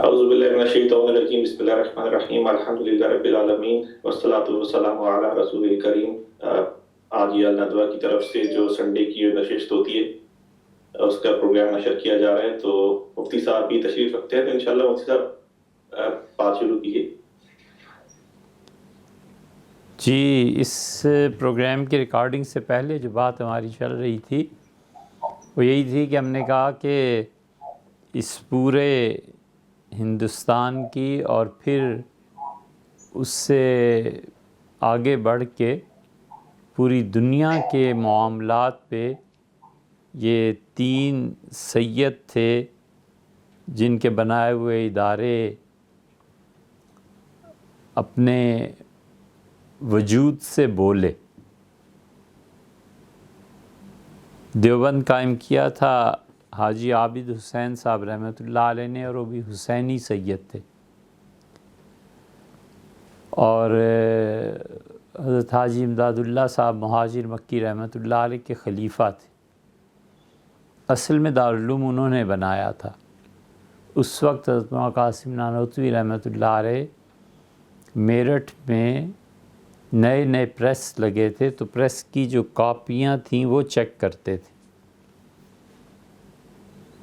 اعوذ باللہ من الشیطان الرجیم بسم اللہ الرحمن الرحیم الحمدللہ رب العالمین والصلاة والسلام علی رسول الکریم۔ آج یہ الندوہ کی طرف سے جو سنڈے کی نشست ہوتی ہے اس کا پروگرام نشر کیا جا رہا ہے، تو مفتی صاحب بھی تشریف رکھتے ہیں، تو انشاءاللہ مفتی صاحب بات شروع کیجیے۔ جی، اس پروگرام کی ریکارڈنگ سے پہلے جو بات ہماری چل رہی تھی وہ یہی تھی کہ ہم نے کہا کہ اس پورے ہندوستان کی اور پھر اس سے آگے بڑھ کے پوری دنیا کے معاملات پہ یہ 3 سید تھے جن کے بنائے ہوئے ادارے اپنے وجود سے بولے۔ دیوبند قائم کیا تھا حاجی عابد حسین صاحب رحمۃ اللہ علیہ نے، اور وہ بھی حسینی سید تھے، اور حضرت حاجی امداد اللہ صاحب مہاجر مکی رحمۃ اللہ علیہ کے خلیفہ تھے۔ اصل میں دارالعلوم انہوں نے بنایا تھا۔ اس وقت حضرت مولانا قاسم نانوتوی رحمۃ اللہ علیہ میرٹھ میں نئے پریس لگے تھے، تو پریس کی جو کاپیاں تھیں وہ چیک کرتے تھے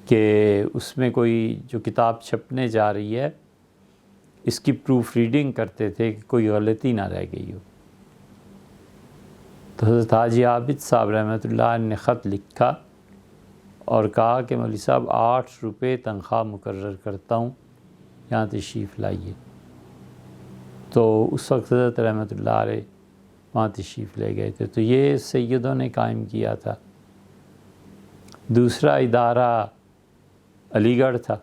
کہ اس میں کوئی جو کتاب چھپنے جا رہی ہے اس کی پروف ریڈنگ کرتے تھے کہ کوئی غلطی نہ رہ گئی ہو۔ تو حضرت حاجی عابد صاحب رحمۃ اللہ علیہ نے خط لکھا اور کہا کہ مولوی صاحب 8 روپے تنخواہ مقرر کرتا ہوں، یہاں تشریف لائیے۔ تو اس وقت حضرت رحمۃ اللہ علیہ وہاں تشریف لے گئے تھے۔ تو یہ سیدوں نے قائم کیا تھا۔ دوسرا ادارہ علی گڑھ تھا۔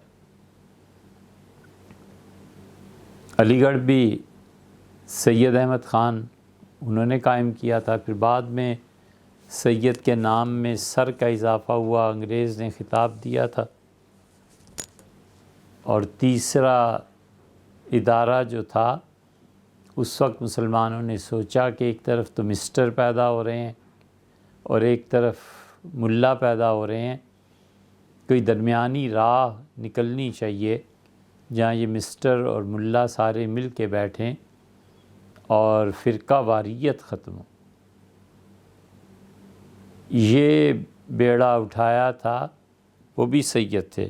علی گڑھ بھی سید احمد خان انہوں نے قائم کیا تھا۔ پھر بعد میں سید کے نام میں سر کا اضافہ ہوا، انگریز نے خطاب دیا تھا۔ اور تیسرا ادارہ جو تھا، اس وقت مسلمانوں نے سوچا کہ ایک طرف تو مسٹر پیدا ہو رہے ہیں اور ایک طرف ملا پیدا ہو رہے ہیں، کوئی درمیانی راہ نکلنی چاہیے جہاں یہ مسٹر اور ملا سارے مل کے بیٹھیں اور فرقہ واریت ختم ہو۔ یہ بیڑا اٹھایا تھا، وہ بھی سید تھے،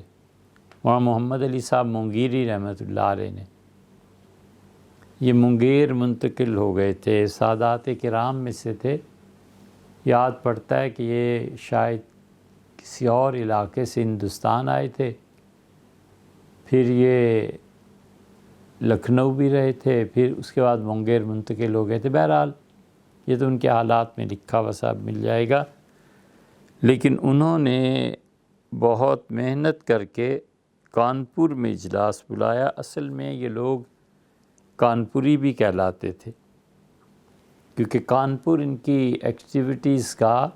وہاں محمد علی صاحب مونگیری رحمۃ اللہ علیہ نے۔ یہ منگیر منتقل ہو گئے تھے، سادات کرام میں سے تھے۔ یاد پڑتا ہے کہ یہ شاید کسی اور علاقے سے ہندوستان آئے تھے، پھر یہ لکھنؤ بھی رہے تھے، پھر اس کے بعد منگیر منتقل ہو گئے تھے۔ بہرحال یہ تو ان کے حالات میں لکھا ہوا صاحب مل جائے گا، لیکن انہوں نے بہت محنت کر کے کانپور میں اجلاس بلایا۔ اصل میں یہ لوگ کانپوری بھی کہلاتے تھے، کیونکہ کانپور ان کی ایکٹیویٹیز کا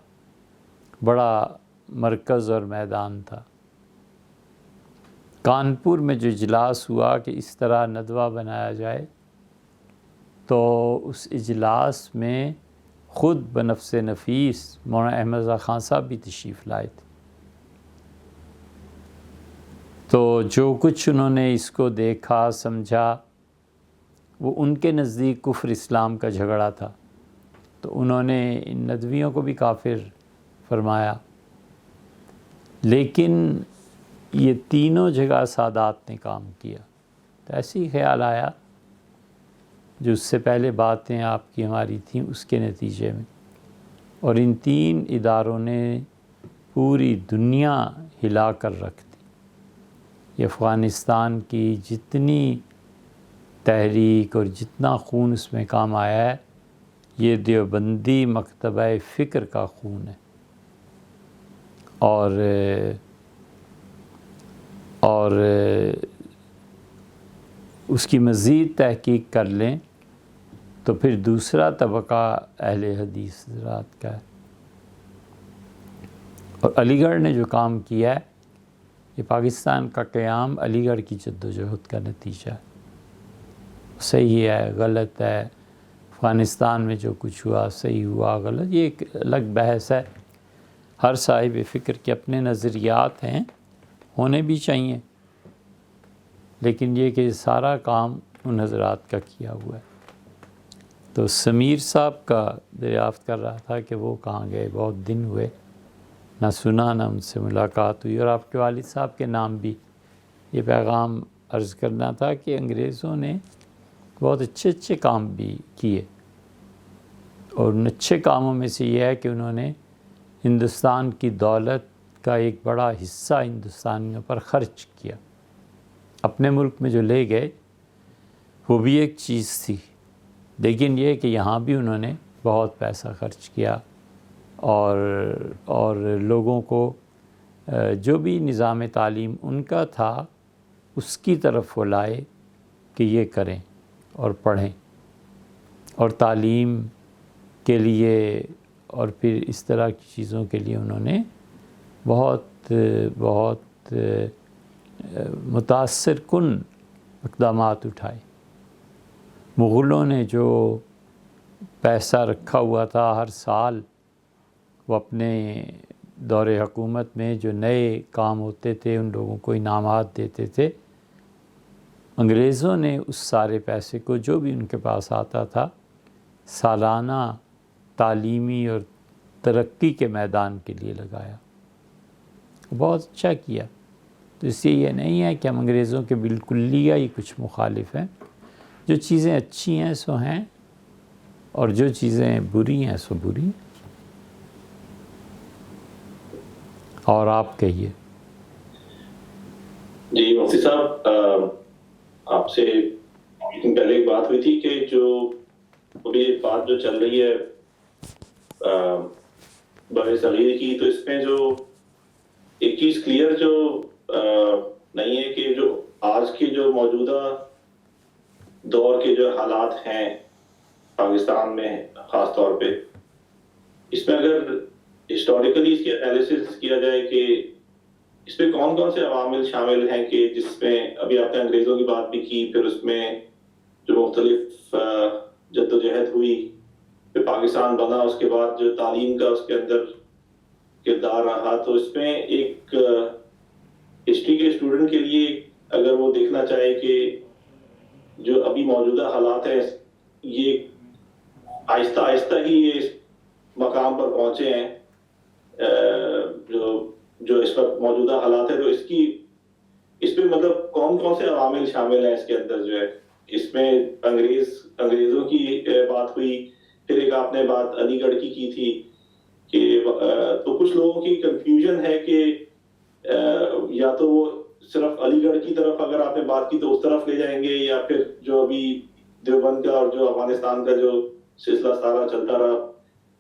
بڑا مرکز اور میدان تھا۔ کانپور میں جو اجلاس ہوا کہ اس طرح ندوہ بنایا جائے، تو اس اجلاس میں خود بنفس نفیس مولانا احمد رضا خان صاحب بھی تشریف لائے تھے۔ تو جو کچھ انہوں نے اس کو دیکھا سمجھا، وہ ان کے نزدیک کفر اسلام کا جھگڑا تھا، تو انہوں نے ان ندویوں کو بھی کافر فرمایا۔ لیکن یہ تینوں جگہ سادات نے کام کیا، تو ایسے ہی خیال آیا جو اس سے پہلے باتیں آپ کی ہماری تھیں اس کے نتیجے میں، اور ان 3 اداروں نے پوری دنیا ہلا کر رکھ دی۔ یہ افغانستان کی جتنی تحریک اور جتنا خون اس میں کام آیا ہے، یہ دیوبندی مکتبہ فکر کا خون ہے۔ اور اس کی مزید تحقیق کر لیں تو پھر دوسرا طبقہ اہل حدیث حضرات کا ہے۔ اور علی گڑھ نے جو کام کیا ہے، یہ پاکستان کا قیام علی گڑھ کی جدوجہد کا نتیجہ ہے۔ صحیح ہے، غلط ہے، افغانستان میں جو کچھ ہوا صحیح ہوا غلط، یہ ایک الگ بحث ہے۔ ہر صاحب فکر کے اپنے نظریات ہیں، ہونے بھی چاہیے، لیکن یہ کہ سارا کام ان حضرات کا کیا ہوا ہے۔ تو سمیر صاحب کا دریافت کر رہا تھا کہ وہ کہاں گئے، بہت دن ہوئے، نہ سنا نہ ان سے ملاقات ہوئی۔ اور آپ کے والد صاحب کے نام بھی یہ پیغام عرض کرنا تھا کہ انگریزوں نے بہت اچھے اچھے کام بھی کیے، اور ان اچھے کاموں میں سے یہ ہے کہ انہوں نے ہندوستان کی دولت کا ایک بڑا حصہ ہندوستانیوں پر خرچ کیا۔ اپنے ملک میں جو لے گئے وہ بھی ایک چیز تھی، لیکن یہ کہ یہاں بھی انہوں نے بہت پیسہ خرچ کیا، اور لوگوں کو جو بھی نظام تعلیم ان کا تھا اس کی طرف وہ لائے کہ یہ کریں اور پڑھیں، اور تعلیم کے لیے اور پھر اس طرح کی چیزوں کے لیے انہوں نے بہت بہت متاثر کن اقدامات اٹھائے۔ مغلوں نے جو پیسہ رکھا ہوا تھا ہر سال، وہ اپنے دور حکومت میں جو نئے کام ہوتے تھے ان لوگوں کو انعامات دیتے تھے، انگریزوں نے اس سارے پیسے کو جو بھی ان کے پاس آتا تھا سالانہ تعلیمی اور ترقی کے میدان کے لیے لگایا۔ بہت اچھا کیا۔ تو اس لیے یہ نہیں ہے کہ ہم انگریزوں کے بالکلیہ ہی کچھ مخالف ہیں، جو چیزیں اچھی ہیں سو ہیں، اور جو چیزیں بری ہیں سو بری ہیں۔ اور آپ کہیے۔ جی مفتی صاحب، آپ سے پہلے ایک بات ہوئی تھی کہ جو ابھی بات جو چل رہی ہے بر صغیر کی، تو اس میں جو ایک چیز کلیئر جو نہیں ہے کہ جو آج کے جو موجودہ دور کے جو حالات ہیں پاکستان میں خاص طور پہ، اس میں اگر ہسٹوریکلی اس کی انالیسس کیا جائے کہ اس میں کون کون سے عوامل شامل ہیں کہ جس میں ابھی آپ نے انگریزوں کی بات بھی کی، پھر اس میں جو مختلف جدوجہد ہوئی، پھر پاکستان بنا، اس کے بعد جو تعلیم کا اس کے اندر کردار رہا، تو اس میں ایک ہسٹری کے اسٹوڈنٹ کے لیے اگر وہ دیکھنا چاہے کہ جو ابھی موجودہ حالات ہیں یہ آہستہ آہستہ ہی یہ اس مقام پر پہنچے ہیں، جو اس وقت موجودہ حالات ہیں، تو اس میں مطلب کون کون سے عوامل شامل ہیں اس کے اندر جو ہے؟ اس میں انگریزوں کی بات ہوئی، پھر ایک آپ نے بات علی گڑھ کی تھی کہ تو کچھ لوگوں کی کنفیوژن ہے کہ یا تو وہ صرف علی گڑھ کی طرف اگر آپ نے بات کی تو اس طرف لے جائیں گے، یا پھر جو ابھی دیوبند کا اور جو افغانستان کا جو سلسلہ سارا چلتا رہا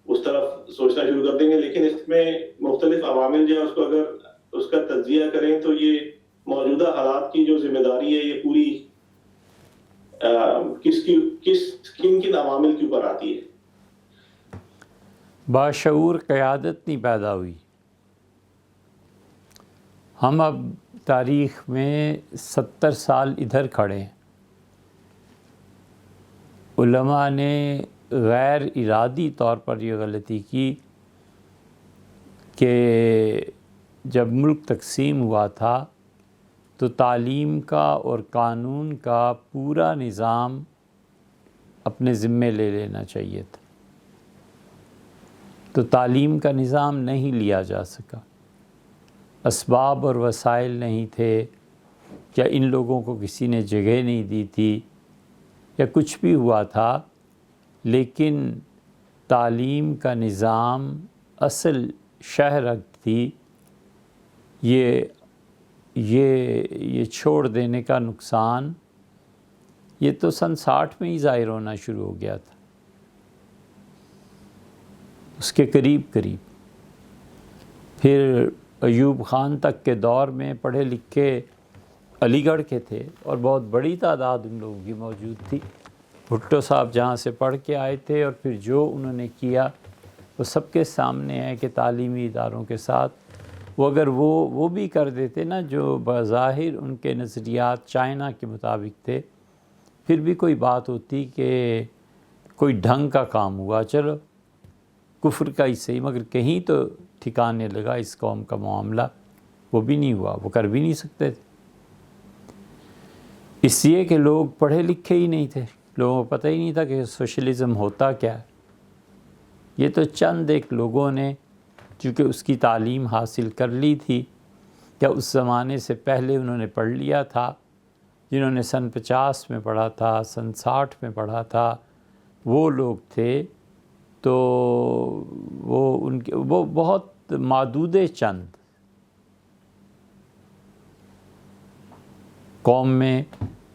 اس طرف سوچنا شروع کر دیں گے۔ لیکن اس میں مختلف عوامل جو ہیں اس کو اگر اس کا تجزیہ کریں تو یہ موجودہ حالات کی جو ذمہ داری ہے یہ پوری کن عوامل کے اوپر آتی ہے؟ باشعور قیادت نہیں پیدا ہوئی۔ ہم اب تاریخ میں 70 سال ادھر کھڑے ہیں، علماء نے غیر ارادی طور پر یہ غلطی کی کہ جب ملک تقسیم ہوا تھا تو تعلیم کا اور قانون کا پورا نظام اپنے ذمے لے لینا چاہیے تھا، تو تعلیم کا نظام نہیں لیا جا سکا، اسباب اور وسائل نہیں تھے، یا ان لوگوں کو کسی نے جگہ نہیں دی تھی، یا کچھ بھی ہوا تھا، لیکن تعلیم کا نظام اصل شہر تھی، یہ چھوڑ دینے کا نقصان یہ تو سن 60 میں ہی ظاہر ہونا شروع ہو گیا تھا، اس کے قریب پھر ایوب خان تک کے دور میں پڑھے لکھے علی گڑھ کے تھے اور بہت بڑی تعداد ان لوگوں کی موجود تھی۔ بھٹو صاحب جہاں سے پڑھ کے آئے تھے اور پھر جو انہوں نے کیا وہ سب کے سامنے ہے کہ تعلیمی اداروں کے ساتھ وہ اگر وہ بھی کر دیتے نا جو بظاہر ان کے نظریات چائنا کے مطابق تھے، پھر بھی کوئی بات ہوتی کہ کوئی ڈھنگ کا کام ہوا، چلو کفر کا ہی صحیح، مگر کہیں تو ٹھکانے لگا اس قوم کا معاملہ، وہ بھی نہیں ہوا، وہ کر بھی نہیں سکتے تھے۔ اس لیے کہ لوگ پڑھے لکھے ہی نہیں تھے، لوگوں کو پتہ ہی نہیں تھا کہ سوشلزم ہوتا کیا ہے۔ یہ تو چند ایک لوگوں نے چونکہ اس کی تعلیم حاصل کر لی تھی یا اس زمانے سے پہلے انہوں نے پڑھ لیا تھا، جنہوں نے سن 50 میں پڑھا تھا، سن 60 میں پڑھا تھا، وہ لوگ تھے۔ تو وہ بہت معدود چند قوم میں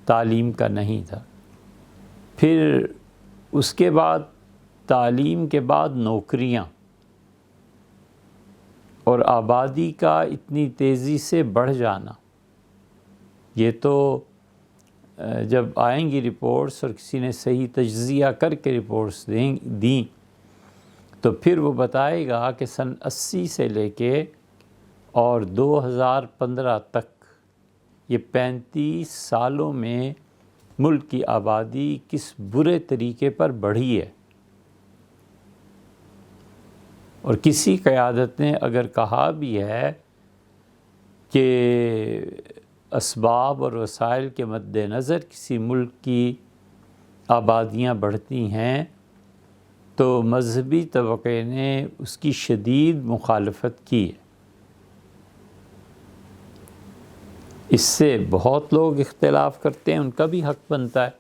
تعلیم کا نہیں تھا۔ پھر اس کے بعد تعلیم کے بعد نوکریاں اور آبادی کا اتنی تیزی سے بڑھ جانا، یہ تو جب آئیں گی رپورٹس اور کسی نے صحیح تجزیہ کر کے رپورٹس دیں تو پھر وہ بتائے گا کہ سن 80 سے لے کے اور 2015 تک یہ 35 سالوں میں ملک کی آبادی کس برے طریقے پر بڑھی ہے۔ اور کسی قیادت نے اگر کہا بھی ہے کہ اسباب اور وسائل کے مد نظر کسی ملک کی آبادیاں بڑھتی ہیں تو مذہبی طبقے نے اس کی شدید مخالفت کی ہے۔ اس سے بہت لوگ اختلاف کرتے ہیں، ان کا بھی حق بنتا ہے،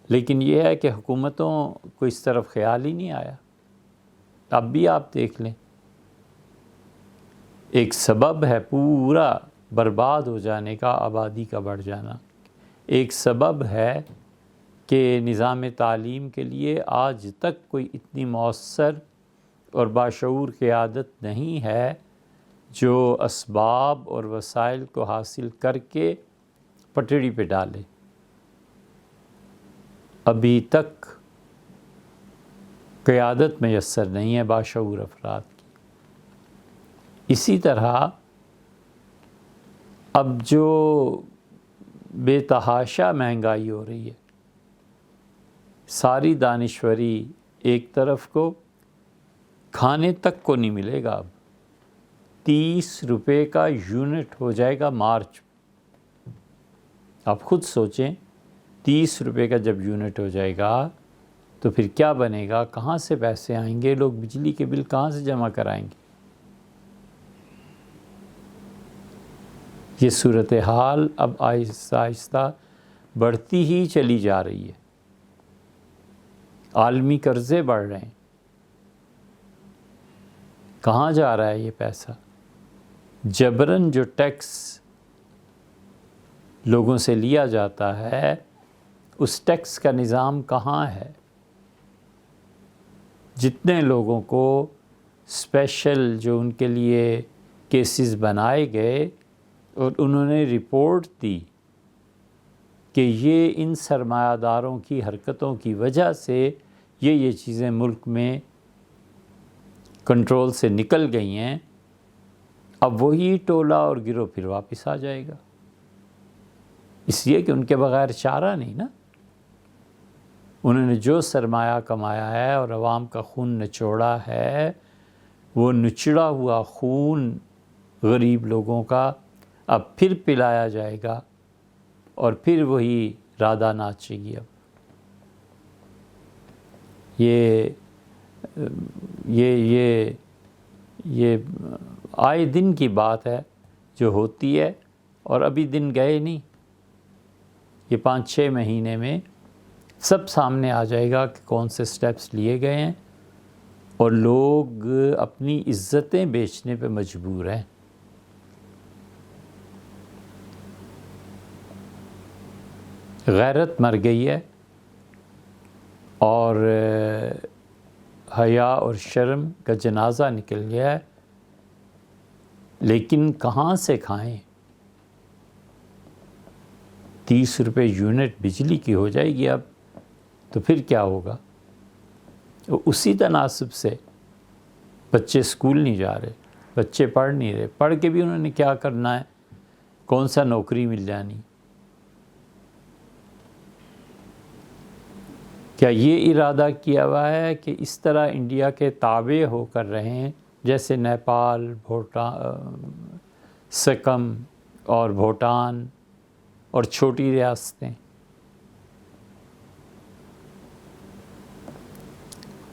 لیکن یہ ہے کہ حکومتوں کو اس طرف خیال ہی نہیں آیا۔ اب بھی آپ دیکھ لیں، ایک سبب ہے پورا برباد ہو جانے کا آبادی کا بڑھ جانا، ایک سبب ہے کہ نظام تعلیم کے لیے آج تک کوئی اتنی مؤثر اور باشعور قیادت نہیں ہے جو اسباب اور وسائل کو حاصل کر کے پٹڑی پہ ڈالے۔ ابھی تک قیادت میسر نہیں ہے باشعور افراد کی۔ اسی طرح اب جو بے تحاشا مہنگائی ہو رہی ہے، ساری دانشوری ایک طرف کو، کھانے تک کو نہیں ملے گا۔ اب 30 روپے کا یونٹ ہو جائے گا مارچ۔ آپ خود سوچیں، 30 روپے کا جب یونٹ ہو جائے گا تو پھر کیا بنے گا؟ کہاں سے پیسے آئیں گے؟ لوگ بجلی کے بل کہاں سے جمع کرائیں گے؟ یہ صورتحال اب آہستہ آہستہ بڑھتی ہی چلی جا رہی ہے۔ عالمی قرضے بڑھ رہے ہیں۔ کہاں جا رہا ہے یہ پیسہ؟ جبراً جو ٹیکس لوگوں سے لیا جاتا ہے، اس ٹیکس کا نظام کہاں ہے؟ جتنے لوگوں کو اسپیشل جو ان کے لیے کیسز بنائے گئے اور انہوں نے رپورٹ دی کہ یہ ان سرمایہ داروں کی حرکتوں کی وجہ سے یہ چیزیں ملک میں کنٹرول سے نکل گئی ہیں، اب وہی ٹولہ اور گروہ پھر واپس آ جائے گا، اس لیے کہ ان کے بغیر چارہ نہیں نا۔ انہوں نے جو سرمایہ کمایا ہے اور عوام کا خون نچوڑا ہے، وہ نچڑا ہوا خون غریب لوگوں کا اب پھر پلایا جائے گا اور پھر وہی رادھا ناچے گی۔ اب یہ آئے دن کی بات ہے جو ہوتی ہے، اور ابھی دن گئے نہیں، یہ 5-6 مہینے میں سب سامنے آ جائے گا کہ کون سے سٹیپس لیے گئے ہیں، اور لوگ اپنی عزتیں بیچنے پہ مجبور ہیں۔ غیرت مر گئی ہے اور حیا اور شرم کا جنازہ نکل گیا ہے، لیکن کہاں سے کھائیں؟ 30 روپے یونٹ بجلی کی ہو جائے گی اب، تو پھر کیا ہوگا؟ اسی تناسب سے بچے اسکول نہیں جا رہے، بچے پڑھ نہیں رہے، پڑھ کے بھی انہوں نے کیا کرنا ہے؟ کون سا نوکری مل جانی؟ کیا یہ ارادہ کیا ہوا ہے کہ اس طرح انڈیا کے تابع ہو کر رہیں جیسے نیپال، سکم اور بھوٹان اور چھوٹی ریاستیں.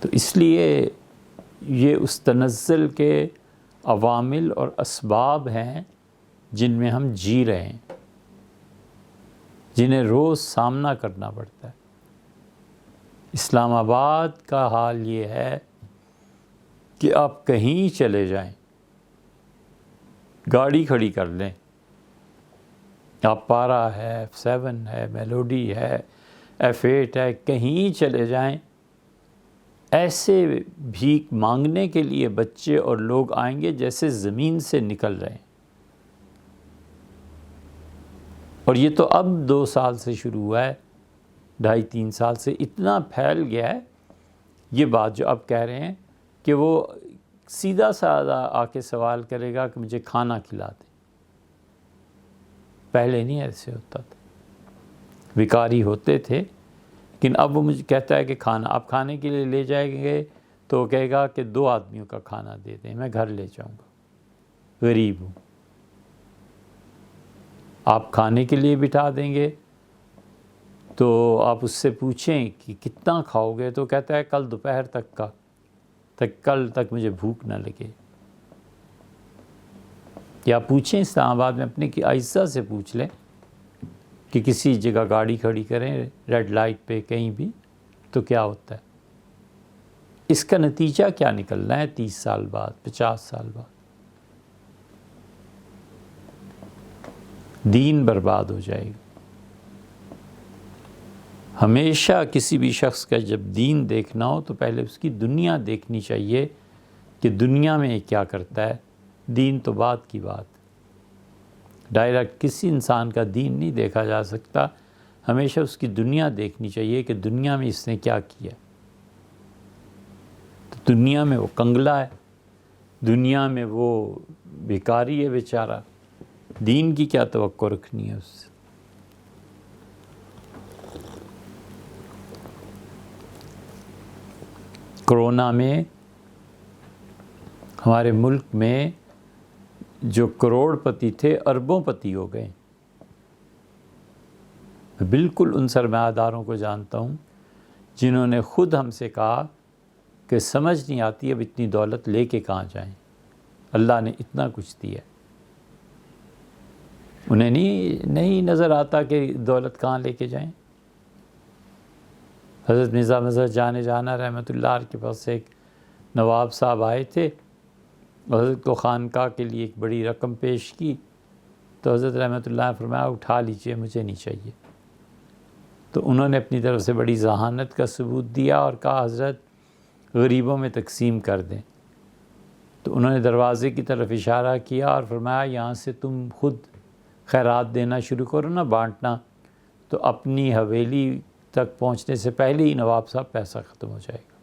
تو اس لیے یہ اس تنزل کے عوامل اور اسباب ہیں جن میں ہم جی رہے ہیں، جنہیں روز سامنا کرنا پڑتا ہے. اسلام آباد کا حال یہ ہے کہ آپ کہیں چلے جائیں، گاڑی کھڑی کر لیں، آپ پارا ہے، F7 ہے، میلوڈی ہے، F8 ہے، کہیں چلے جائیں، ایسے بھیک مانگنے کے لیے بچے اور لوگ آئیں گے جیسے زمین سے نکل رہے ہیں. اور یہ تو اب 2 سال سے شروع ہوا ہے، 2.5-3 سال سے اتنا پھیل گیا ہے. یہ بات جو اب کہہ رہے ہیں کہ وہ سیدھا سادہ آ کے سوال کرے گا کہ مجھے کھانا کھلا دیں. پہلے نہیں ایسے ہوتا تھا، بھکاری ہوتے تھے، لیکن اب وہ مجھے کہتا ہے کہ کھانا، آپ کھانے کے لیے لے جائیں گے تو وہ کہے گا کہ 2 آدمیوں کا کھانا دے دیں، میں گھر لے جاؤں گا، غریب ہوں. آپ کھانے کے لیے بٹھا دیں گے تو آپ اس سے پوچھیں کہ کتنا کھاؤ گے، تو کہتا ہے کل دوپہر تک کا، کل تک مجھے بھوک نہ لگے. یا پوچھیں اسلام آباد میں اپنے کی اعزہ سے پوچھ لیں کہ کسی جگہ گاڑی کھڑی کریں ریڈ لائٹ پہ کہیں بھی تو کیا ہوتا ہے. اس کا نتیجہ کیا نکلنا ہے 30 سال بعد، 50 سال بعد؟ دین برباد ہو جائے گا. ہمیشہ کسی بھی شخص کا جب دین دیکھنا ہو تو پہلے اس کی دنیا دیکھنی چاہیے کہ دنیا میں کیا کرتا ہے. دین تو بات کی بات، ڈائریکٹ کسی انسان کا دین نہیں دیکھا جا سکتا. ہمیشہ اس کی دنیا دیکھنی چاہیے کہ دنیا میں اس نے کیا کیا. تو دنیا میں وہ کنگلا ہے، دنیا میں وہ بھکاری ہے بیچارہ، دین کی کیا توقع رکھنی ہے اس سے. کرونا میں ہمارے ملک میں جو کروڑ پتی تھے اربوں پتی ہو گئے. میں بالکل ان سرمایہ داروں کو جانتا ہوں جنہوں نے خود ہم سے کہا کہ سمجھ نہیں آتی اب اتنی دولت لے کے کہاں جائیں، اللہ نے اتنا کچھ دیا. انہیں نہیں نظر آتا کہ دولت کہاں لے کے جائیں. حضرت مرزا مظہر جان جانا رحمۃ اللہ علیہ کے پاس ایک نواب صاحب آئے تھے، حضرت کو خانقاہ کے لیے ایک بڑی رقم پیش کی تو حضرت رحمۃ اللہ نے فرمایا اٹھا لیجئے، مجھے نہیں چاہیے. تو انہوں نے اپنی طرف سے بڑی ذہانت کا ثبوت دیا اور کہا حضرت غریبوں میں تقسیم کر دیں. تو انہوں نے دروازے کی طرف اشارہ کیا اور فرمایا یہاں سے تم خود خیرات دینا شروع کرو نا، بانٹنا، تو اپنی حویلی تک پہنچنے سے پہلے ہی نواب صاحب پیسہ ختم ہو جائے گا.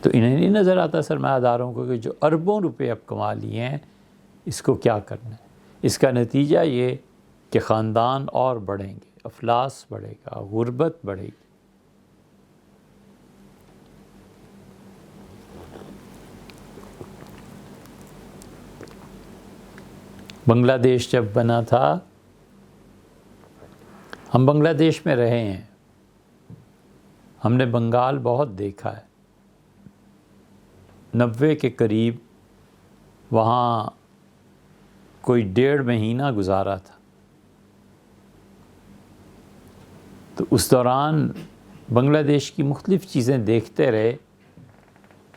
تو انہیں نہیں نظر آتا سرمایہ داروں کو کہ جو اربوں روپے اب کما لیے ہیں اس کو کیا کرنا ہے. اس کا نتیجہ یہ کہ خاندان اور بڑھیں گے، افلاس بڑھے گا، غربت بڑھے گی. بنگلہ دیش جب بنا تھا، ہم بنگلہ دیش میں رہے ہیں، ہم نے بنگال بہت دیکھا ہے. 90 کے قریب وہاں کوئی 1.5 مہینہ گزارا تھا. تو اس دوران بنگلہ دیش کی مختلف چیزیں دیکھتے رہے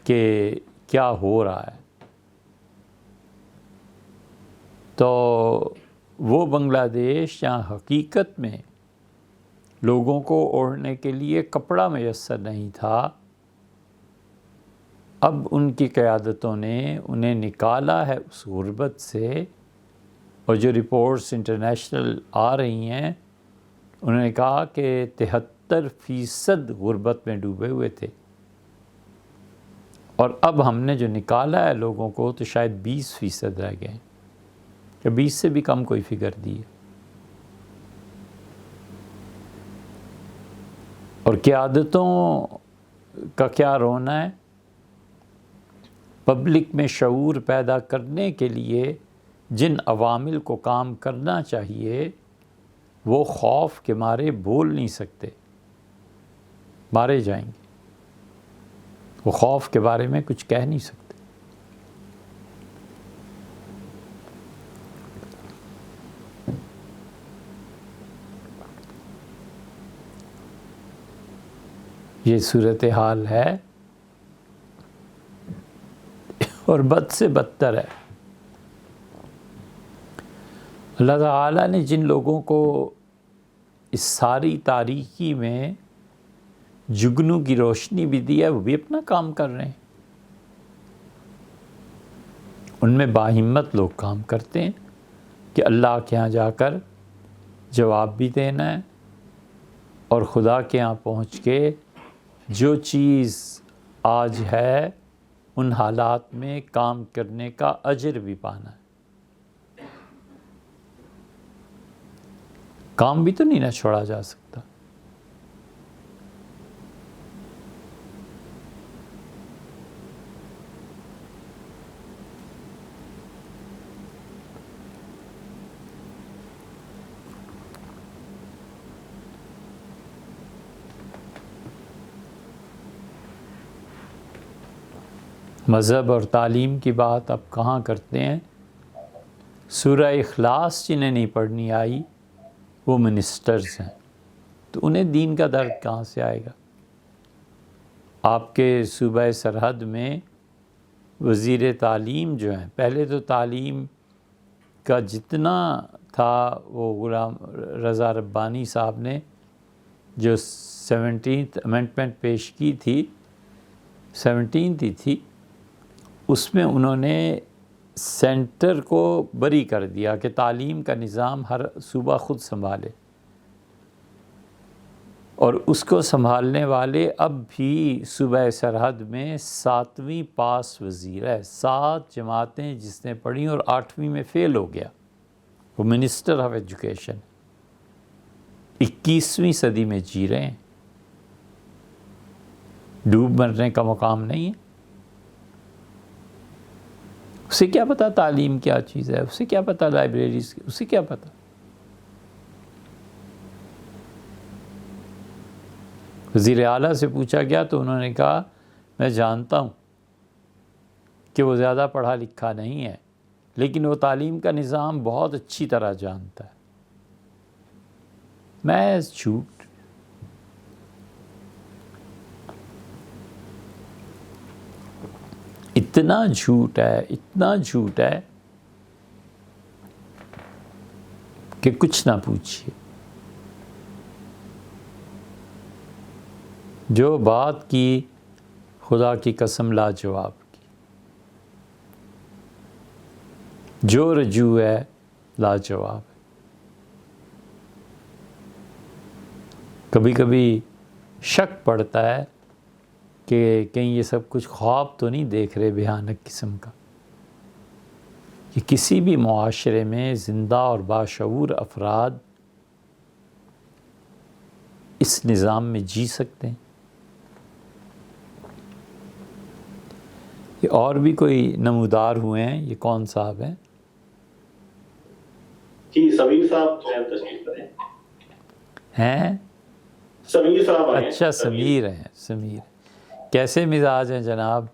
کہ کیا ہو رہا ہے. تو وہ بنگلہ دیش جہاں حقیقت میں لوگوں کو اوڑھنے کے لیے کپڑا میسر نہیں تھا، اب ان کی قیادتوں نے انہیں نکالا ہے اس غربت سے. اور جو رپورٹس انٹرنیشنل آ رہی ہیں انہوں نے کہا کہ 73% غربت میں ڈوبے ہوئے تھے، اور اب ہم نے جو نکالا ہے لوگوں کو تو شاید 20% رہ گئے، یا 20 سے بھی کم کوئی فگر دی ہے. اور قیادتوں کا کیا رونا ہے. پبلک میں شعور پیدا کرنے کے لیے جن عوامل کو کام کرنا چاہیے وہ خوف کے مارے بول نہیں سکتے، مارے جائیں گے، وہ خوف کے بارے میں کچھ کہہ نہیں سکتے۔ یہ صورتحال ہے اور بد سے بدتر ہے۔ اللہ تعالیٰ نے جن لوگوں کو اس ساری تاریکی میں جگنو کی روشنی بھی دی ہے وہ بھی اپنا کام کر رہے ہیں۔ ان میں باہمت لوگ کام کرتے ہیں کہ اللہ کے ہاں جا کر جواب بھی دینا ہے اور خدا کے ہاں پہنچ کے جو چیز آج ہے ان حالات میں کام کرنے کا اجر بھی پانا ہے۔ کام بھی تو نہیں نہ چھوڑا جا سکتا۔ مذہب اور تعلیم کی بات اب کہاں کرتے ہیں؟ سورہ اخلاص جنہیں نہیں پڑھنی آئی وہ منسٹرز ہیں، تو انہیں دین کا درد کہاں سے آئے گا؟ آپ کے صوبہ سرحد میں وزیر تعلیم جو ہیں، پہلے تو تعلیم کا جتنا تھا وہ غلام رضا ربانی صاحب نے جو 17th امینڈمنٹ پیش کی تھی، 17th ہی تھی، اس میں انہوں نے سینٹر کو بری کر دیا کہ تعلیم کا نظام ہر صوبہ خود سنبھالے، اور اس کو سنبھالنے والے اب بھی صوبہ سرحد میں 7ویں پاس وزیر ہے۔ 7 جماعتیں جس نے پڑھی اور 8ویں میں فیل ہو گیا، وہ منسٹر آف ایجوکیشن۔ 21ویں صدی میں جی رہے ہیں، ڈوب مرنے کا مقام نہیں ہے۔ اسے کیا پتا تعلیم کیا چیز ہے، اسے کیا پتا لائبریریز، اسے کیا پتا۔ وزیر اعلیٰ سے پوچھا گیا تو انہوں نے کہا میں جانتا ہوں کہ وہ زیادہ پڑھا لکھا نہیں ہے، لیکن وہ تعلیم کا نظام بہت اچھی طرح جانتا ہے۔ محض جھوٹ۔ اتنا جھوٹ ہے، اتنا جھوٹ ہے کہ کچھ نہ پوچھیے۔ جو بات کی خدا کی قسم لاجواب کی، جو رجوع ہے لاجواب ہے۔ کبھی کبھی شک پڑتا ہے کہ کہیں یہ سب کچھ خواب تو نہیں دیکھ رہے بھیانک قسم کا، کہ کسی بھی معاشرے میں زندہ اور باشعور افراد اس نظام میں جی سکتے ہیں۔ یہ اور بھی کوئی نمودار ہوئے ہیں، یہ کون صاحب ہیں؟ جی سمیر صاحب تشریف لائیں ہیں؟ سمیر صاحب آئے ہیں۔ اچھا سمیر ہیں، سمیر کیسے مزاج ہیں جناب؟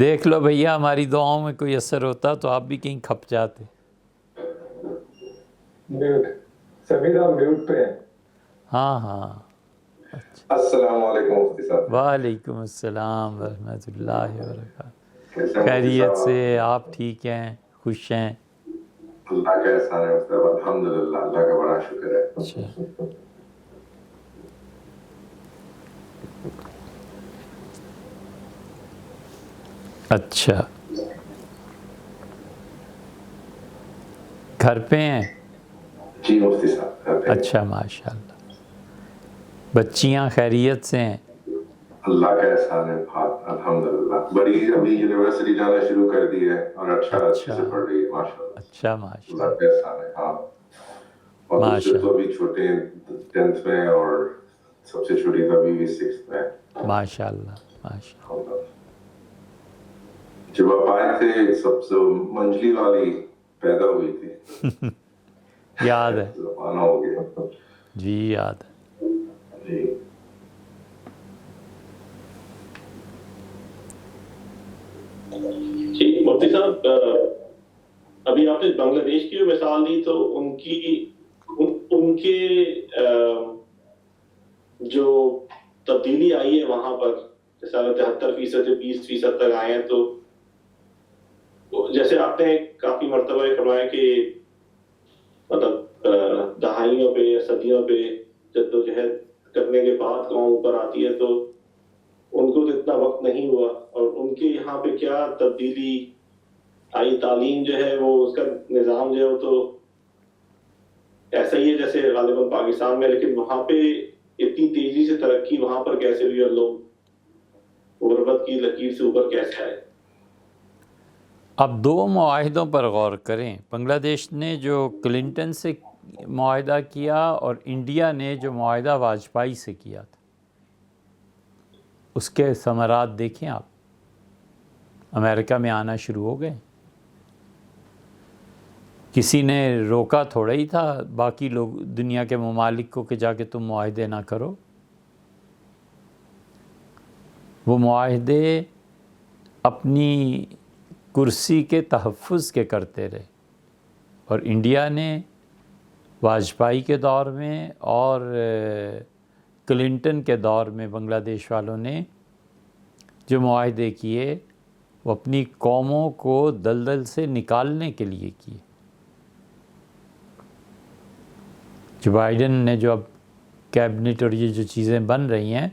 دیکھ لو بھیا، ہماری دعاؤں میں کوئی اثر ہوتا تو آپ بھی کہیں کھپ جاتے۔ میوٹ سمیر آپ میوٹ پہ ہیں۔ ہاں ہاں۔ السلام علیکم مفتی صاحب۔ وعلیکم السلام ورحمۃ اللہ وبرکاتہ۔ کیسے ہیں مفتی خیریت صاحب؟ سے؟ آپ ٹھیک ہیں؟ خوش ہیں؟ اللہ کا احسان ہے مفتی صاحب، الحمدللہ، اللہ کا بڑا شکر ہے۔ اچھا، اچھا، گھر پہ ہیں؟ جی مفتی صاحب گھر پہ ہیں۔ اچھا، ماشاء اللہ۔ بچیاں خیریت سے ہیں؟ اللہ کا احسان ہے، الحمدللہ۔ بڑی ابھی یونیورسٹی جانا شروع کر دی ہے اور اچھے سے پڑھ رہی ہے، ماشاء اللہ۔ اچھا، ماشاء اللہ کا احسان ہے، ہاں۔ اور دوسرے تو ابھی چھوٹے ہیں، 10th میں، اور سب سے چھوٹی تو ابھی بھی 6th میں۔ ماشاء اللہ، ماشاء اللہ۔ جب آپ آئے تھے سب سے منجلی والی پیدا ہوئی تھی. یاد ہے زمانہ ہو گیا. جی، یاد ہے. جی. جی مفتی صاحب، ابھی آپ نے بنگلہ دیش کی مثال دی تو ان کے جو تبدیلی آئی ہے وہاں پر، جیسے 73% سے 20% تک آئے ہیں، تو جیسے آپ نے کافی مرتبہ فرمایا کہ مطلب دہائیوں پہ یا صدیوں پہ جدوجہد کرنے کے بعد قوم اوپر آتی ہے، تو ان کو تو اتنا وقت نہیں ہوا، اور ان کے یہاں پہ کیا تبدیلی آئی. تعلیم جو ہے وہ اس کا نظام جو ہے وہ تو ایسا ہی ہے جیسے غالباً پاکستان میں، لیکن وہاں پہ اتنی تیزی سے ترقی وہاں پر کیسے ہوئی اور لوگ غربت کی لکیر سے اوپر کیسے آئے؟ اب 2 معاہدوں پر غور کریں. بنگلہ دیش نے جو کلنٹن سے معاہدہ کیا اور انڈیا نے جو معاہدہ واجپئی سے کیا تھا، اس کے ثمرات دیکھیں آپ. امریکہ میں آنا شروع ہو گئے. کسی نے روکا تھوڑا ہی تھا باقی لوگ دنیا کے ممالک کو کہ جا کے تم معاہدے نہ کرو. وہ معاہدے اپنی کرسی کے تحفظ کے کرتے رہے، اور انڈیا نے واجپئی کے دور میں اور کلنٹن کے دور میں بنگلہ دیش والوں نے جو معاہدے کیے وہ اپنی قوموں کو دلدل سے نکالنے کے لیے کیے. جو بائیڈن نے جو اب کیبنٹ اور یہ جو چیزیں بن رہی ہیں،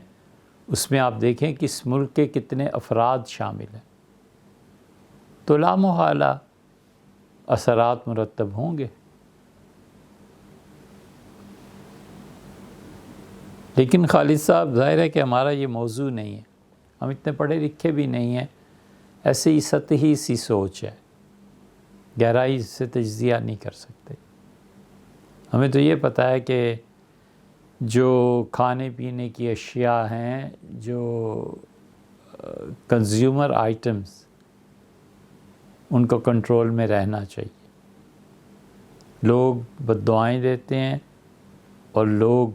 اس میں آپ دیکھیں کہ اس ملک کے کتنے افراد شامل ہیں، تو لامحالہ اثرات مرتب ہوں گے. لیکن خالد صاحب، ظاہر ہے کہ ہمارا یہ موضوع نہیں ہے، ہم اتنے پڑھے لکھے بھی نہیں ہیں، ایسے ہی سطحی سی سوچ ہے، گہرائی سے تجزیہ نہیں کر سکتے. ہمیں تو یہ پتہ ہے کہ جو کھانے پینے کی اشیاء ہیں، جو کنزیومر آئٹمز، ان کو کنٹرول میں رہنا چاہیے. لوگ بد دعائیں دیتے ہیں اور لوگ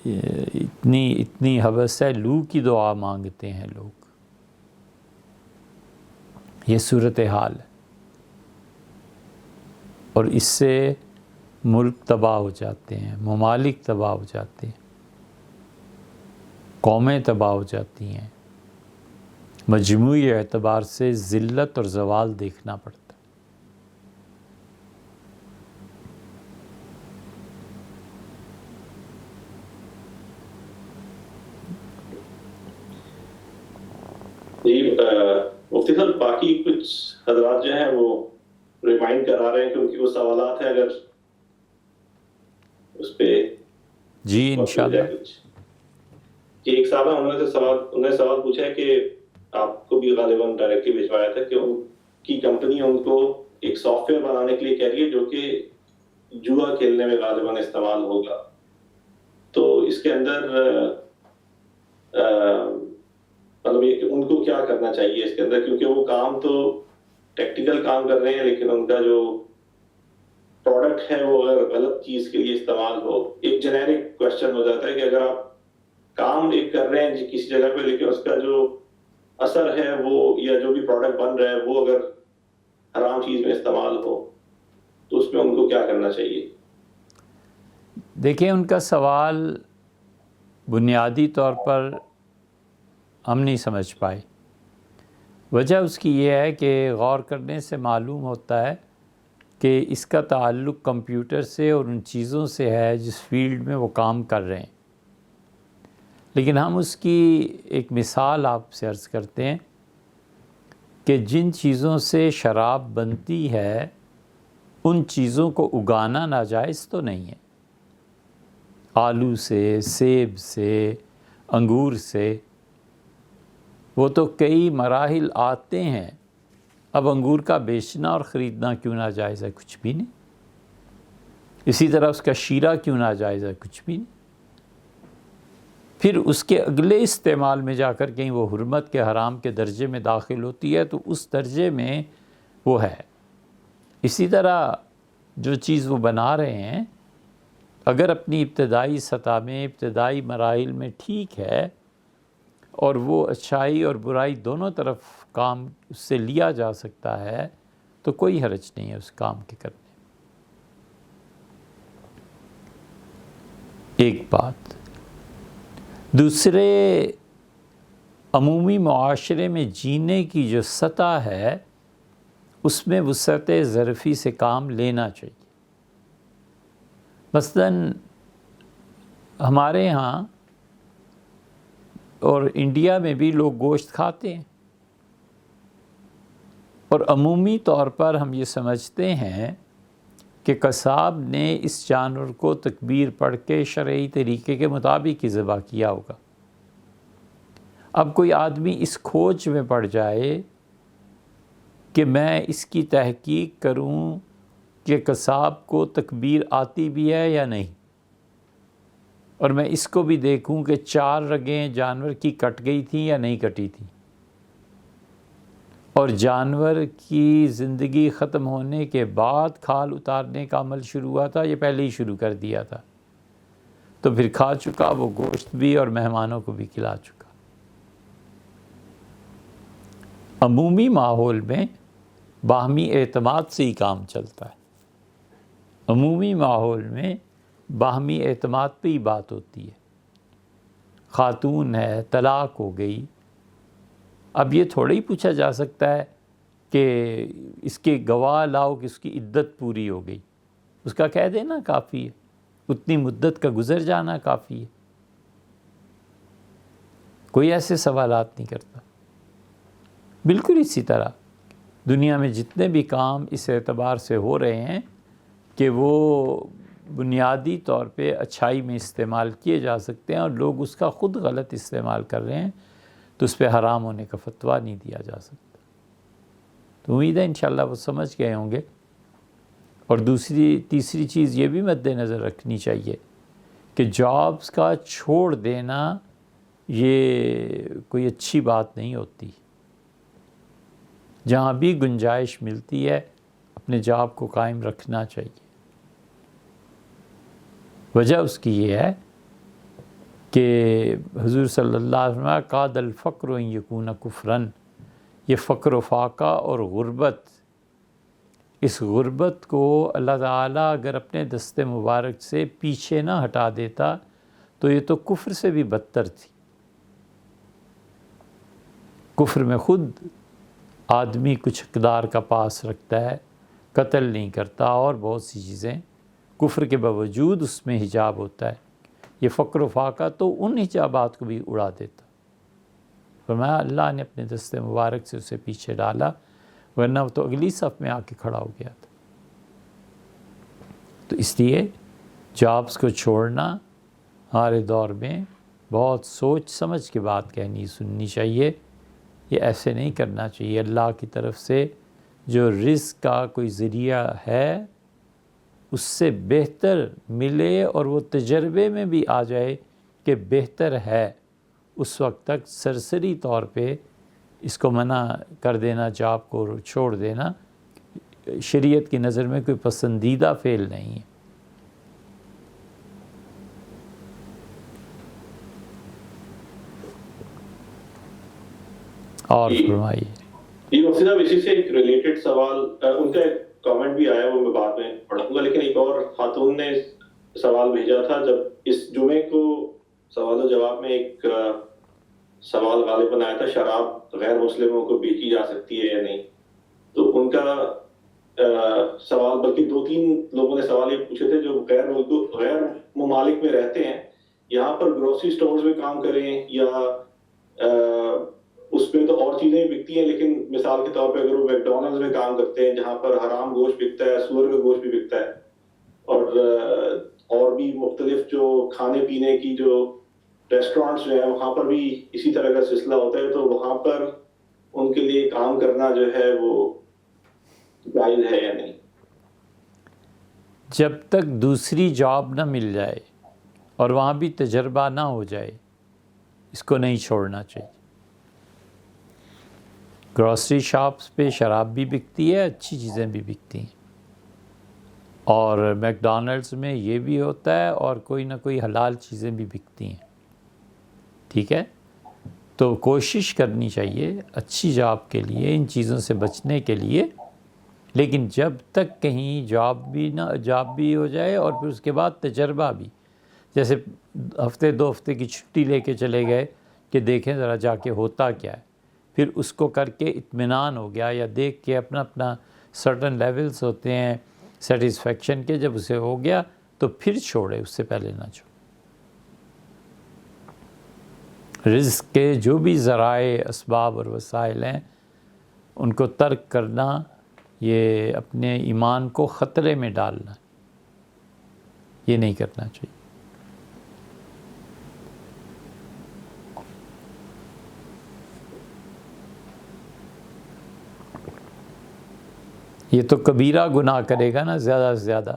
اتنی حوث ہے، لو کی دعا مانگتے ہیں لوگ. یہ صورتحال ہے، اور اس سے ملک تباہ ہو جاتے ہیں، ممالک تباہ ہو جاتے ہیں، قومیں تباہ ہو جاتی ہیں. مجموعی اعتبار سے ذلت اور زوال دیکھنا پڑتا ہے. جی مفتی صاحب، باقی کچھ حضرات جو ہیں وہ ریمائنڈ کرا رہے ہیں کہ ان کی وہ سوالات ہیں، اگر اس پہ جی انشاءاللہ. جی ایک صاحب ہے، انہوں نے سوال پوچھا ہے کہ آپ کو بھی غالباً ڈائریکٹلی بھجوایا تھا کہ ان کی کمپنی ان کو ایک سافٹ ویئر بنانے کے لیے کہہ رہی ہے جو کہ جوا کھیلنے میں غالباً استعمال ہوگا. تو اس کے اندر مطلب ان کو کیا کرنا چاہیے اس کے اندر، کیونکہ وہ کام تو ٹیکنیکل کام کر رہے ہیں، لیکن ان کا جو پروڈکٹ ہے وہ اگر غلط چیز کے لیے استعمال ہو. ایک جنیرک کوشچن ہو جاتا ہے کہ اگر آپ کام ایک کر رہے ہیں کسی جگہ پہ، لیکن اس کا جو اثر ہے وہ یا جو بھی پروڈکٹ بن رہا ہے وہ اگر حرام چیز میں استعمال ہو تو اس میں ان کو کیا کرنا چاہیے؟ دیکھیں، ان کا سوال بنیادی طور پر ہم نہیں سمجھ پائے. وجہ اس کی یہ ہے کہ غور کرنے سے معلوم ہوتا ہے کہ اس کا تعلق کمپیوٹر سے اور ان چیزوں سے ہے جس فیلڈ میں وہ کام کر رہے ہیں. لیکن ہم اس کی ایک مثال آپ سے عرض کرتے ہیں کہ جن چیزوں سے شراب بنتی ہے ان چیزوں کو اگانا ناجائز تو نہیں ہے. آلو سے، سیب سے، انگور سے، وہ تو کئی مراحل آتے ہیں. اب انگور کا بیچنا اور خریدنا کیوں ناجائز ہے؟ کچھ بھی نہیں. اسی طرح اس کا شیرہ کیوں ناجائز ہے؟ کچھ بھی نہیں. پھر اس کے اگلے استعمال میں جا کر کہیں وہ حرمت کے حرام کے درجے میں داخل ہوتی ہے تو اس درجے میں وہ ہے۔ اسی طرح جو چیز وہ بنا رہے ہیں اگر اپنی ابتدائی سطح میں ابتدائی مراحل میں ٹھیک ہے اور وہ اچھائی اور برائی دونوں طرف کام اس سے لیا جا سکتا ہے تو کوئی حرج نہیں ہے اس کام کے کرنے۔ ایک بات دوسرے، عمومی معاشرے میں جینے کی جو سطح ہے اس میں وسعت ظرفی سے کام لینا چاہیے۔ مثلاً ہمارے ہاں اور انڈیا میں بھی لوگ گوشت کھاتے ہیں، اور عمومی طور پر ہم یہ سمجھتے ہیں کہ قصاب نے اس جانور کو تکبیر پڑھ کے شرعی طریقے کے مطابق ہی ذبح کیا ہوگا۔ اب کوئی آدمی اس کھوج میں پڑ جائے کہ میں اس کی تحقیق کروں کہ قصاب کو تکبیر آتی بھی ہے یا نہیں، اور میں اس کو بھی دیکھوں کہ 4 رگیں جانور کی کٹ گئی تھیں یا نہیں کٹی تھیں، اور جانور کی زندگی ختم ہونے کے بعد کھال اتارنے کا عمل شروع ہوا تھا، یہ پہلے ہی شروع کر دیا تھا، تو پھر کھا چکا وہ گوشت بھی اور مہمانوں کو بھی کھلا چکا۔ عمومی ماحول میں باہمی اعتماد سے ہی کام چلتا ہے، عمومی ماحول میں باہمی اعتماد پہ ہی بات ہوتی ہے۔ خاتون ہے، طلاق ہو گئی، اب یہ تھوڑا ہی پوچھا جا سکتا ہے کہ اس کے گواہ لاؤ کہ اس کی عدت پوری ہو گئی، اس کا کہہ دینا کافی ہے، اتنی مدت کا گزر جانا کافی ہے، کوئی ایسے سوالات نہیں کرتا۔ بالکل اسی طرح دنیا میں جتنے بھی کام اس اعتبار سے ہو رہے ہیں کہ وہ بنیادی طور پہ اچھائی میں استعمال کیے جا سکتے ہیں اور لوگ اس کا خود غلط استعمال کر رہے ہیں تو اس پہ حرام ہونے کا فتویٰ نہیں دیا جا سکتا۔ تو امید ہے انشاءاللہ وہ سمجھ گئے ہوں گے۔ اور تیسری چیز یہ بھی مد نظر رکھنی چاہیے کہ جابز کا چھوڑ دینا یہ کوئی اچھی بات نہیں ہوتی۔ جہاں بھی گنجائش ملتی ہے اپنے جاب کو قائم رکھنا چاہیے۔ وجہ اس کی یہ ہے کہ حضور صلی اللہ علیہ وسلم قاد الفقر ان یکون کفرن، یہ فقر و فاقہ اور غربت، اس غربت کو اللہ تعالیٰ اگر اپنے دست مبارک سے پیچھے نہ ہٹا دیتا تو یہ تو کفر سے بھی بدتر تھی۔ کفر میں خود آدمی کچھ اقدار کا پاس رکھتا ہے، قتل نہیں کرتا اور بہت سی چیزیں، کفر کے باوجود اس میں حجاب ہوتا ہے۔ یہ فقر و فاقہ تو ان حجابات کو بھی اڑا دیتا۔ فرمایا اللہ نے اپنے دست مبارک سے اسے پیچھے ڈالا، ورنہ وہ تو اگلی صف میں آ کے کھڑا ہو گیا تھا۔ تو اس لیے جابز کو چھوڑنا ہمارے دور میں بہت سوچ سمجھ کے بات کہنی سننی چاہیے، یہ ایسے نہیں کرنا چاہیے۔ اللہ کی طرف سے جو رزق کا کوئی ذریعہ ہے اس سے بہتر ملے اور وہ تجربے میں بھی آ جائے کہ بہتر ہے، اس وقت تک سرسری طور پہ اس کو منع کر دینا، جاب کو چھوڑ دینا شریعت کی نظر میں کوئی پسندیدہ فعل نہیں ہے۔ اور فرمائیے۔ یہ مفتی صاحب اسی سے ایک ریلیٹڈ سوال، ان کا ایک کامنٹ بھی آیا وہ میں بعد میں پڑھوں گا، لیکن ایک اور خاتون نے سوال بھیجا تھا جب اس جمعے کو سوال و جواب میں ایک سوال غالباً آیا تھا شراب غیر مسلموں کو بیچی جا سکتی ہے یا نہیں، تو ان کا سوال، بلکہ 2-3 لوگوں نے سوال یہ پوچھے تھے جو غیر ممالک میں رہتے ہیں، یہاں پر گروسری سٹورز میں کام کریں یا اس پہ تو اور چیزیں بکتی ہیں، لیکن مثال کے طور پہ اگر وہ میکڈونلڈز میں کام کرتے ہیں جہاں پر حرام گوشت بکتا ہے، سور کا گوشت بھی بکتا ہے، اور بھی مختلف جو کھانے پینے کی جو ریسٹورانٹس جو ہیں وہاں پر بھی اسی طرح کا سلسلہ ہوتا ہے، تو وہاں پر ان کے لیے کام کرنا جو ہے وہ جائز ہے یا نہیں؟ جب تک دوسری جاب نہ مل جائے اور وہاں بھی تجربہ نہ ہو جائے اس کو نہیں چھوڑنا چاہیے. گروسری شاپس پہ شراب بھی بکتی ہے, اچھی چیزیں بھی بکتی ہیں, اور میک ڈونلڈس میں یہ بھی ہوتا ہے, اور کوئی نہ کوئی حلال چیزیں بھی بکتی ہیں. ٹھیک ہے, تو کوشش کرنی چاہیے اچھی جاب کے لیے, ان چیزوں سے بچنے کے لیے. لیکن جب تک کہیں جاب بھی ہو جائے, اور پھر اس کے بعد تجربہ بھی, جیسے ہفتے 2 ہفتے کی چھٹی لے کے چلے گئے کہ دیکھیں ذرا جا کے ہوتا کیا ہے, پھر اس کو کر کے اطمینان ہو گیا, یا دیکھ کے اپنا سرٹن لیولز ہوتے ہیں سیٹسفیکشن کے, جب اسے ہو گیا تو پھر چھوڑے, اس سے پہلے نہ چھوڑے. رزق کے جو بھی ذرائع, اسباب اور وسائل ہیں, ان کو ترک کرنا یہ اپنے ایمان کو خطرے میں ڈالنا, یہ نہیں کرنا چاہیے. یہ تو کبیرہ گناہ کرے گا نا زیادہ سے زیادہ.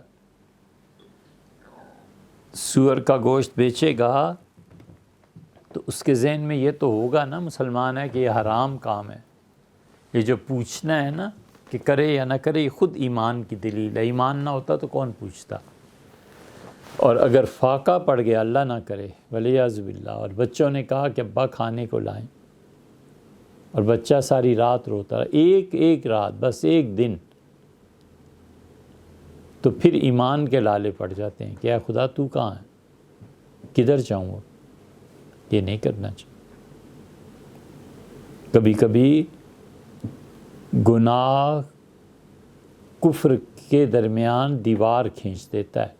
سور کا گوشت بیچے گا تو اس کے ذہن میں یہ تو ہوگا نا مسلمان ہے کہ یہ حرام کام ہے. یہ جو پوچھنا ہے نا کہ کرے یا نہ کرے, یہ خود ایمان کی دلیل ہے. ایمان نہ ہوتا تو کون پوچھتا. اور اگر فاقہ پڑ گیا, اللہ نہ کرے ولیعذ باللہ, اور بچوں نے کہا کہ ابا کھانے کو لائیں, اور بچہ ساری رات روتا رہا, ایک رات, بس ایک دن, تو پھر ایمان کے لالے پڑ جاتے ہیں کہ اے خدا تو کہاں ہے, کدھر جاؤں گا. یہ نہیں کرنا چاہیے. کبھی کبھی گناہ کفر کے درمیان دیوار کھینچ دیتا ہے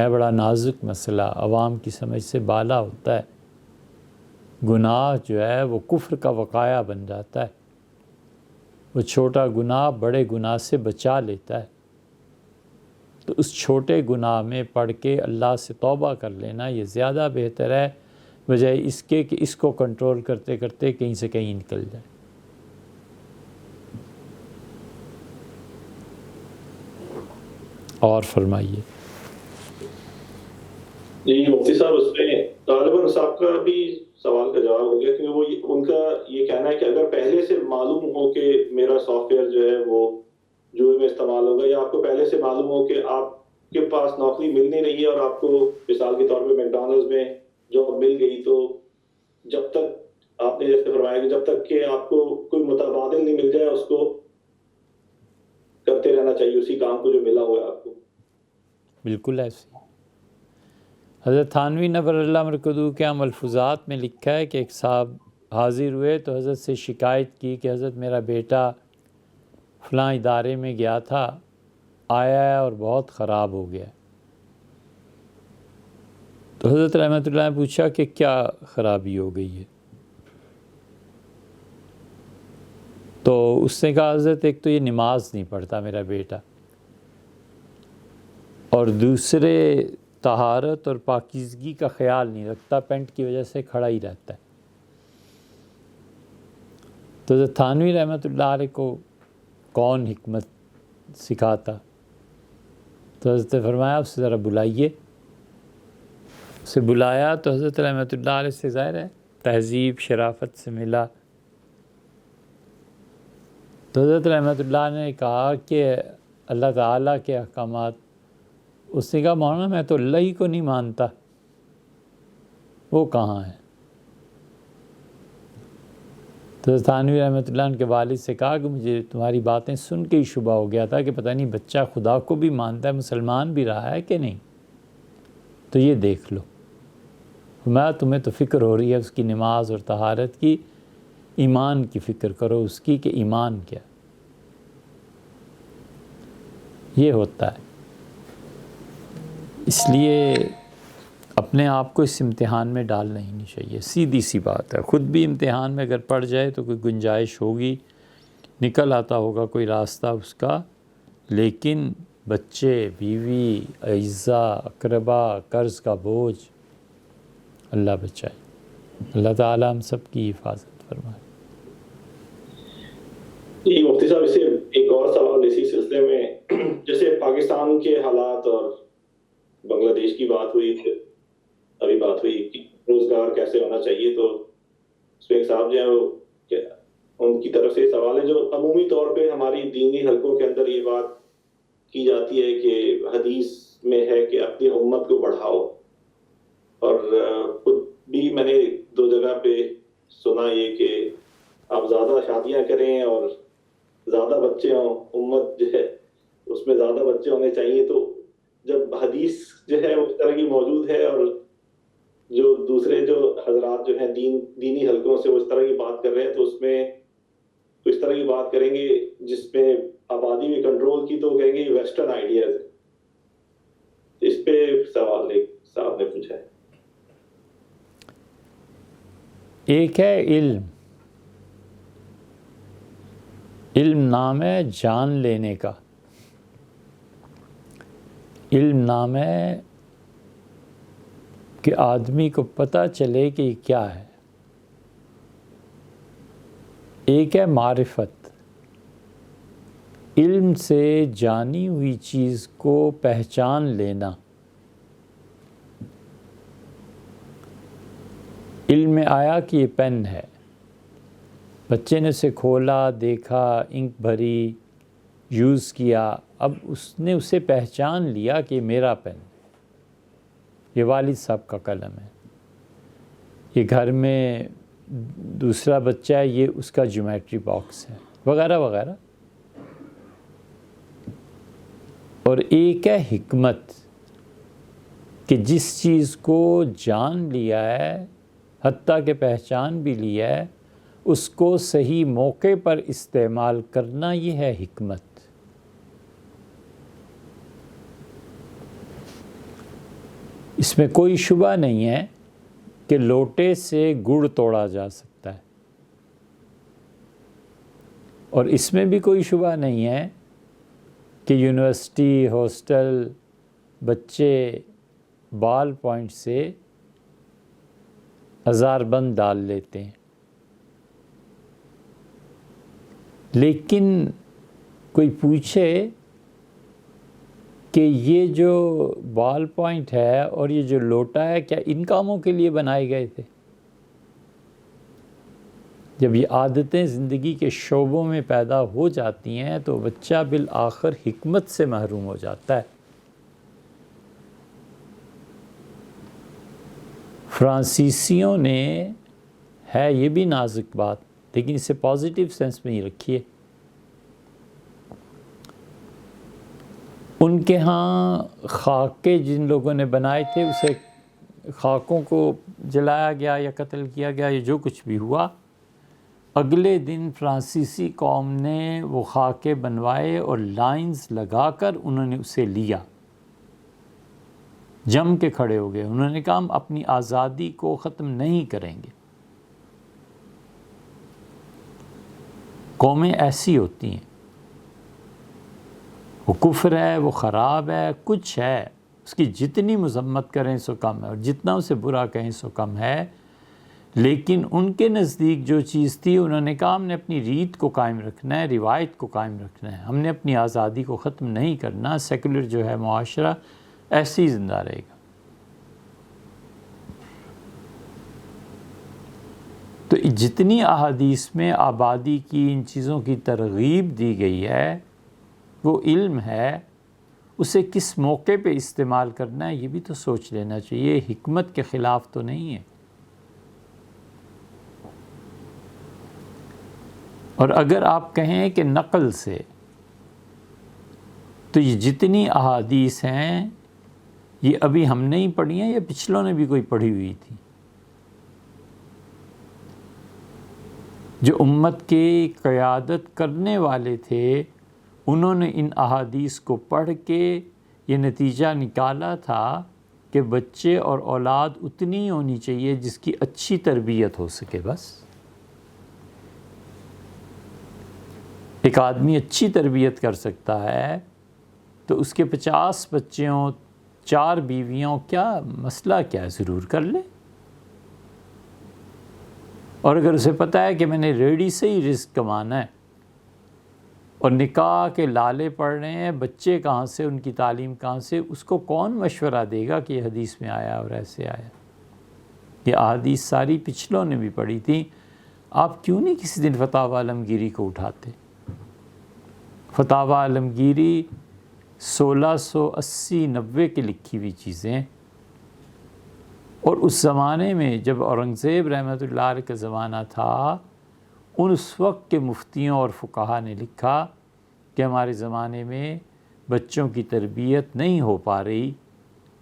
بڑا نازک مسئلہ, عوام کی سمجھ سے بالا ہوتا ہے. گناہ جو ہے وہ کفر کا وقایع بن جاتا ہے. وہ چھوٹا گناہ بڑے گناہ سے بچا لیتا ہے. تو اس چھوٹے گناہ میں پڑھ کے اللہ سے توبہ کر لینا یہ زیادہ بہتر ہے, بجائے اس کے کہ اس کو کنٹرول کرتے کرتے کہیں سے کہیں نکل جائے. اور فرمائیے. جی مفتی صاحب, اس میں طالبان صاحب کا بھی سوال کا جواب ہو گیا, کیونکہ وہ ان کا یہ کہنا ہے کہ اگر پہلے سے معلوم ہو کہ میرا سافٹ ویئر جو ہے وہ جوئے میں استعمال ہوگا, یا آپ کو پہلے سے معلوم ہو کہ آپ کے پاس نوکری مل نہیں رہی ہے, اور آپ کو مثال کے طور پہ میک ڈونلڈز میں جاب مل گئی, تو جب تک آپ نے جیسے فرمایا کہ جب تک کہ آپ کو کوئی متبادل نہیں مل جائے, اس کو کرتے رہنا چاہیے اسی کام کو جو ملا ہوا ہے آپ کو. بالکل ایسے. حضرت تھانوی نور اللہ مرکزو کے ملفوظات میں لکھا ہے کہ ایک صاحب حاضر ہوئے تو حضرت سے شکایت کی کہ حضرت میرا بیٹا فلاں ادارے میں گیا تھا, آیا ہے اور بہت خراب ہو گیا. تو حضرت رحمۃ اللہ نے پوچھا کہ کیا خرابی ہو گئی ہے. تو اس نے کہا حضرت ایک تو یہ نماز نہیں پڑھتا میرا بیٹا, اور دوسرے طہارت اور پاکیزگی کا خیال نہیں رکھتا, پینٹ کی وجہ سے کھڑا ہی رہتا ہے. تو حضرت تھانوی رحمۃ اللہ علیہ کو کون حکمت سکھاتا, تو حضرت نے فرمایا اسے ذرا بلائیے. اسے بلایا تو حضرت رحمۃ اللہ علیہ سے ظاہر ہے تہذیب شرافت سے ملا. تو حضرت رحمۃ اللہ نے کہا کہ اللہ تعالیٰ کے احکامات, اس نے کہا مولانا میں تو اللہ ہی کو نہیں مانتا, وہ کہاں ہے. تو تھانوی رحمۃ اللہ ان کے والد سے کہا کہ مجھے تمہاری باتیں سن کے ہی شبہ ہو گیا تھا کہ پتہ نہیں بچہ خدا کو بھی مانتا ہے, مسلمان بھی رہا ہے کہ نہیں, تو یہ دیکھ لو. میں تمہیں تو فکر ہو رہی ہے اس کی نماز اور طہارت کی, ایمان کی فکر کرو اس کی کہ ایمان کیا. یہ ہوتا ہے. اس لیے اپنے آپ کو اس امتحان میں ڈالنا ہی نہیں چاہیے, سیدھی سی بات ہے. خود بھی امتحان میں اگر پڑ جائے تو کوئی گنجائش ہوگی, نکل آتا ہوگا کوئی راستہ اس کا, لیکن بچے, بیوی, اعزاء, اقربا, قرض کا بوجھ, اللہ بچائے. اللہ تعالیٰ ہم سب کی حفاظت فرمائے. جی مفتی صاحب, اسے ایک اور سوال اسی سلسلے میں, جیسے پاکستان کے حالات اور بنگلہ دیش کی بات ہوئی تھی, ابھی بات ہوئی کہ روزگار کیسے ہونا چاہیے، تو اس میں ایک صاحب جو ہیں وہ ان کی طرف سے سوال ہے، جو عمومی طور پہ ہماری دینی حلقوں کے اندر یہ بات کی جاتی ہے کہ حدیث میں ہے کہ اپنی امت کو بڑھاؤ، اور خود بھی میں نے 2 جگہ پہ سنا یہ کہ آپ زیادہ شادیاں کریں اور زیادہ بچے ہوں، امت جو ہے اس میں زیادہ بچے ہونے چاہیے. تو جب حدیث جو ہے اس طرح کی موجود ہے، اور جو دوسرے جو حضرات جو ہیں دینی حلقوں سے وہ اس طرح کی بات کر رہے ہیں، تو اس میں تو اس طرح کی بات کریں گے جس میں آبادی میں کنٹرول کی، تو کہیں گے ویسٹرن آئیڈیاز. اس پہ سوال ایک صاحب نے پوچھا ہے. ایک ہے علم نام ہے جان لینے کا، علم نام ہے کہ آدمی کو پتہ چلے کہ یہ کیا ہے. ایک ہے معرفت، علم سے جانی ہوئی چیز کو پہچان لینا. علم میں آیا کہ یہ پین ہے، بچے نے اسے کھولا، دیکھا، انک بھری، یوز کیا، اب اس نے اسے پہچان لیا کہ یہ میرا پین، یہ والد صاحب کا قلم ہے، یہ گھر میں دوسرا بچہ ہے، یہ اس کا جیومیٹری باکس ہے، وغیرہ وغیرہ. اور ایک ہے حکمت، کہ جس چیز کو جان لیا ہے، حتیٰ کہ پہچان بھی لیا ہے، اس کو صحیح موقع پر استعمال کرنا، یہ ہے حکمت. اس میں کوئی شبہ نہیں ہے کہ لوٹے سے گڑ توڑا جا سکتا ہے، اور اس میں بھی کوئی شبہ نہیں ہے کہ یونیورسٹی، ہاسٹل، بچے بال پوائنٹ سے ہزار بند ڈال لیتے ہیں. لیکن کوئی پوچھے کہ یہ جو بال پوائنٹ ہے اور یہ جو لوٹا ہے، کیا ان کاموں کے لیے بنائے گئے تھے؟ جب یہ عادتیں زندگی کے شعبوں میں پیدا ہو جاتی ہیں تو بچہ بالآخر حکمت سے محروم ہو جاتا ہے. فرانسیسیوں نے، ہے یہ بھی نازک بات، لیکن اسے پازیٹیو سینس میں ہی رکھیے، ان کے ہاں خاکے جن لوگوں نے بنائے تھے، اسے خاکوں کو جلایا گیا یا قتل کیا گیا یا جو کچھ بھی ہوا، اگلے دن فرانسیسی قوم نے وہ خاکے بنوائے اور لائنز لگا کر انہوں نے اسے لیا، جم کے کھڑے ہو گئے. انہوں نے کہا ہم اپنی آزادی کو ختم نہیں کریں گے. قومیں ایسی ہوتی ہیں، وہ کفر ہے، وہ خراب ہے، کچھ ہے، اس کی جتنی مذمت کریں سو کم ہے، اور جتنا اسے برا کہیں سو کم ہے. لیکن ان کے نزدیک جو چیز تھی، انہوں نے کہا ہم نے اپنی ریت کو قائم رکھنا ہے، روایت کو قائم رکھنا ہے، ہم نے اپنی آزادی کو ختم نہیں کرنا. سیکولر جو ہے معاشرہ ایسے ہی زندہ رہے گا. تو جتنی احادیث میں آبادی کی ان چیزوں کی ترغیب دی گئی ہے، وہ علم ہے، اسے کس موقع پہ استعمال کرنا ہے یہ بھی تو سوچ لینا چاہیے. حکمت کے خلاف تو نہیں ہے. اور اگر آپ کہیں کہ نقل سے، تو یہ جتنی احادیث ہیں یہ ابھی ہم نے ہی پڑھی ہیں یا پچھلوں نے بھی کوئی پڑھی ہوئی تھی؟ جو امت کی قیادت کرنے والے تھے، انہوں نے ان احادیث کو پڑھ کے یہ نتیجہ نکالا تھا کہ بچے اور اولاد اتنی ہونی چاہیے جس کی اچھی تربیت ہو سکے. بس ایک آدمی اچھی تربیت کر سکتا ہے تو اس کے 50 بچے ہوں، 4 بیویاں، کیا مسئلہ کیا ہے، ضرور کر لے. اور اگر اسے پتہ ہے کہ میں نے ریڈی سے ہی رزق کمانا ہے، اور نکاح کے لالے پڑ رہے ہیں، بچے کہاں سے، ان کی تعلیم کہاں سے، اس کو کون مشورہ دے گا کہ یہ حدیث میں آیا اور ایسے آیا؟ یہ احادیث ساری پچھلوں نے بھی پڑھی تھی، آپ کیوں نہیں کسی دن فتاوی عالمگیری کو اٹھاتے؟ فتاوی عالمگیری 1680-90 کے لکھی ہوئی چیزیں ہیں، اور اس زمانے میں جب اورنگزیب رحمۃ اللہ علیہ کا زمانہ تھا، اس وقت کے مفتیوں اور فقہا نے لکھا کہ ہمارے زمانے میں بچوں کی تربیت نہیں ہو پا رہی،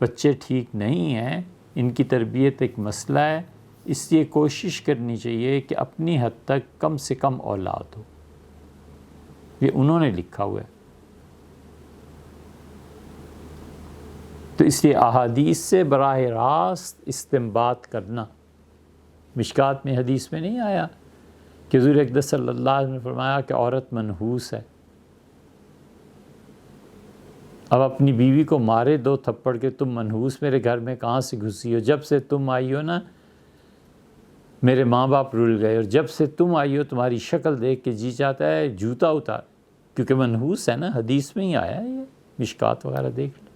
بچے ٹھیک نہیں ہیں، ان کی تربیت ایک مسئلہ ہے، اس لیے کوشش کرنی چاہیے کہ اپنی حد تک کم سے کم اولاد ہو۔ یہ انہوں نے لکھا ہوا ہے۔ تو اس لیے احادیث سے براہ راست استنباط کرنا، مشکات میں حدیث میں نہیں آیا کہ حضور اقدس صلی اللہ علیہ وسلم نے فرمایا کہ عورت منحوس ہے، اب اپنی بیوی کو مارے 2 تھپڑ کے، تم منحوس میرے گھر میں کہاں سے گھسی ہو؟ جب سے تم آئی ہو نا میرے ماں باپ رل گئے، اور جب سے تم آئی ہو تمہاری شکل دیکھ کے جی چاہتا ہے جوتا اتار، کیونکہ منحوس ہے نا، حدیث میں ہی آیا ہے، یہ مشکات وغیرہ دیکھ لو۔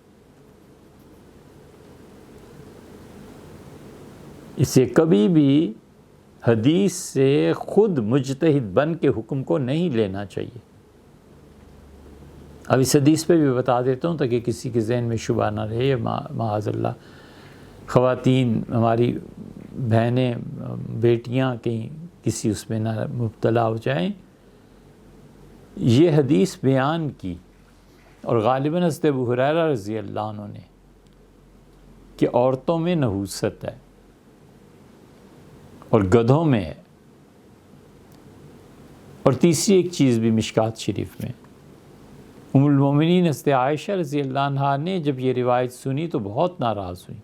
اسے کبھی بھی حدیث سے خود مجتہد بن کے حکم کو نہیں لینا چاہیے۔ اب اس حدیث پہ بھی بتا دیتا ہوں تاکہ کسی کے ذہن میں شبہ نہ رہے، یا معاذ اللہ خواتین ہماری بہنیں بیٹیاں کہیں کسی اس میں نہ مبتلا ہو جائیں۔ یہ حدیث بیان کی، اور غالباً حضرت ابو ہریرہ رضی اللہ عنہ نے، کہ عورتوں میں نحوست ہے اور گدھوں میں ہے۔ اور تیسری ایک چیز بھی مشکات شریف میں، ام المومنین حضرت عائشہ رضی اللہ عنہا نے جب یہ روایت سنی تو بہت ناراض ہوئی،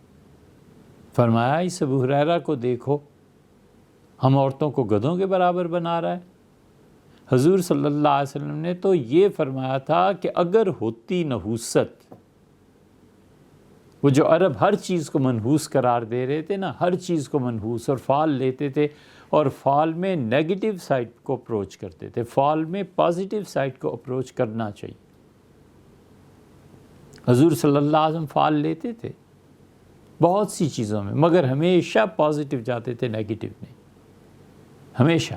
فرمایا اس ابو ہریرہ کو دیکھو، ہم عورتوں کو گدھوں کے برابر بنا رہا ہے۔ حضور صلی اللہ علیہ وسلم نے تو یہ فرمایا تھا کہ اگر ہوتی نحوست، وہ جو عرب ہر چیز کو منحوس قرار دے رہے تھے نا، ہر چیز کو منحوس، اور فعل لیتے تھے، اور فعل میں نیگیٹو سائڈ کو اپروچ کرتے تھے، فعل میں پازیٹیو سائڈ کو اپروچ کرنا چاہیے۔ حضور صلی اللہ علیہ وسلم فعل لیتے تھے بہت سی چیزوں میں، مگر ہمیشہ پازیٹیو جاتے تھے، نیگیٹو نہیں، ہمیشہ۔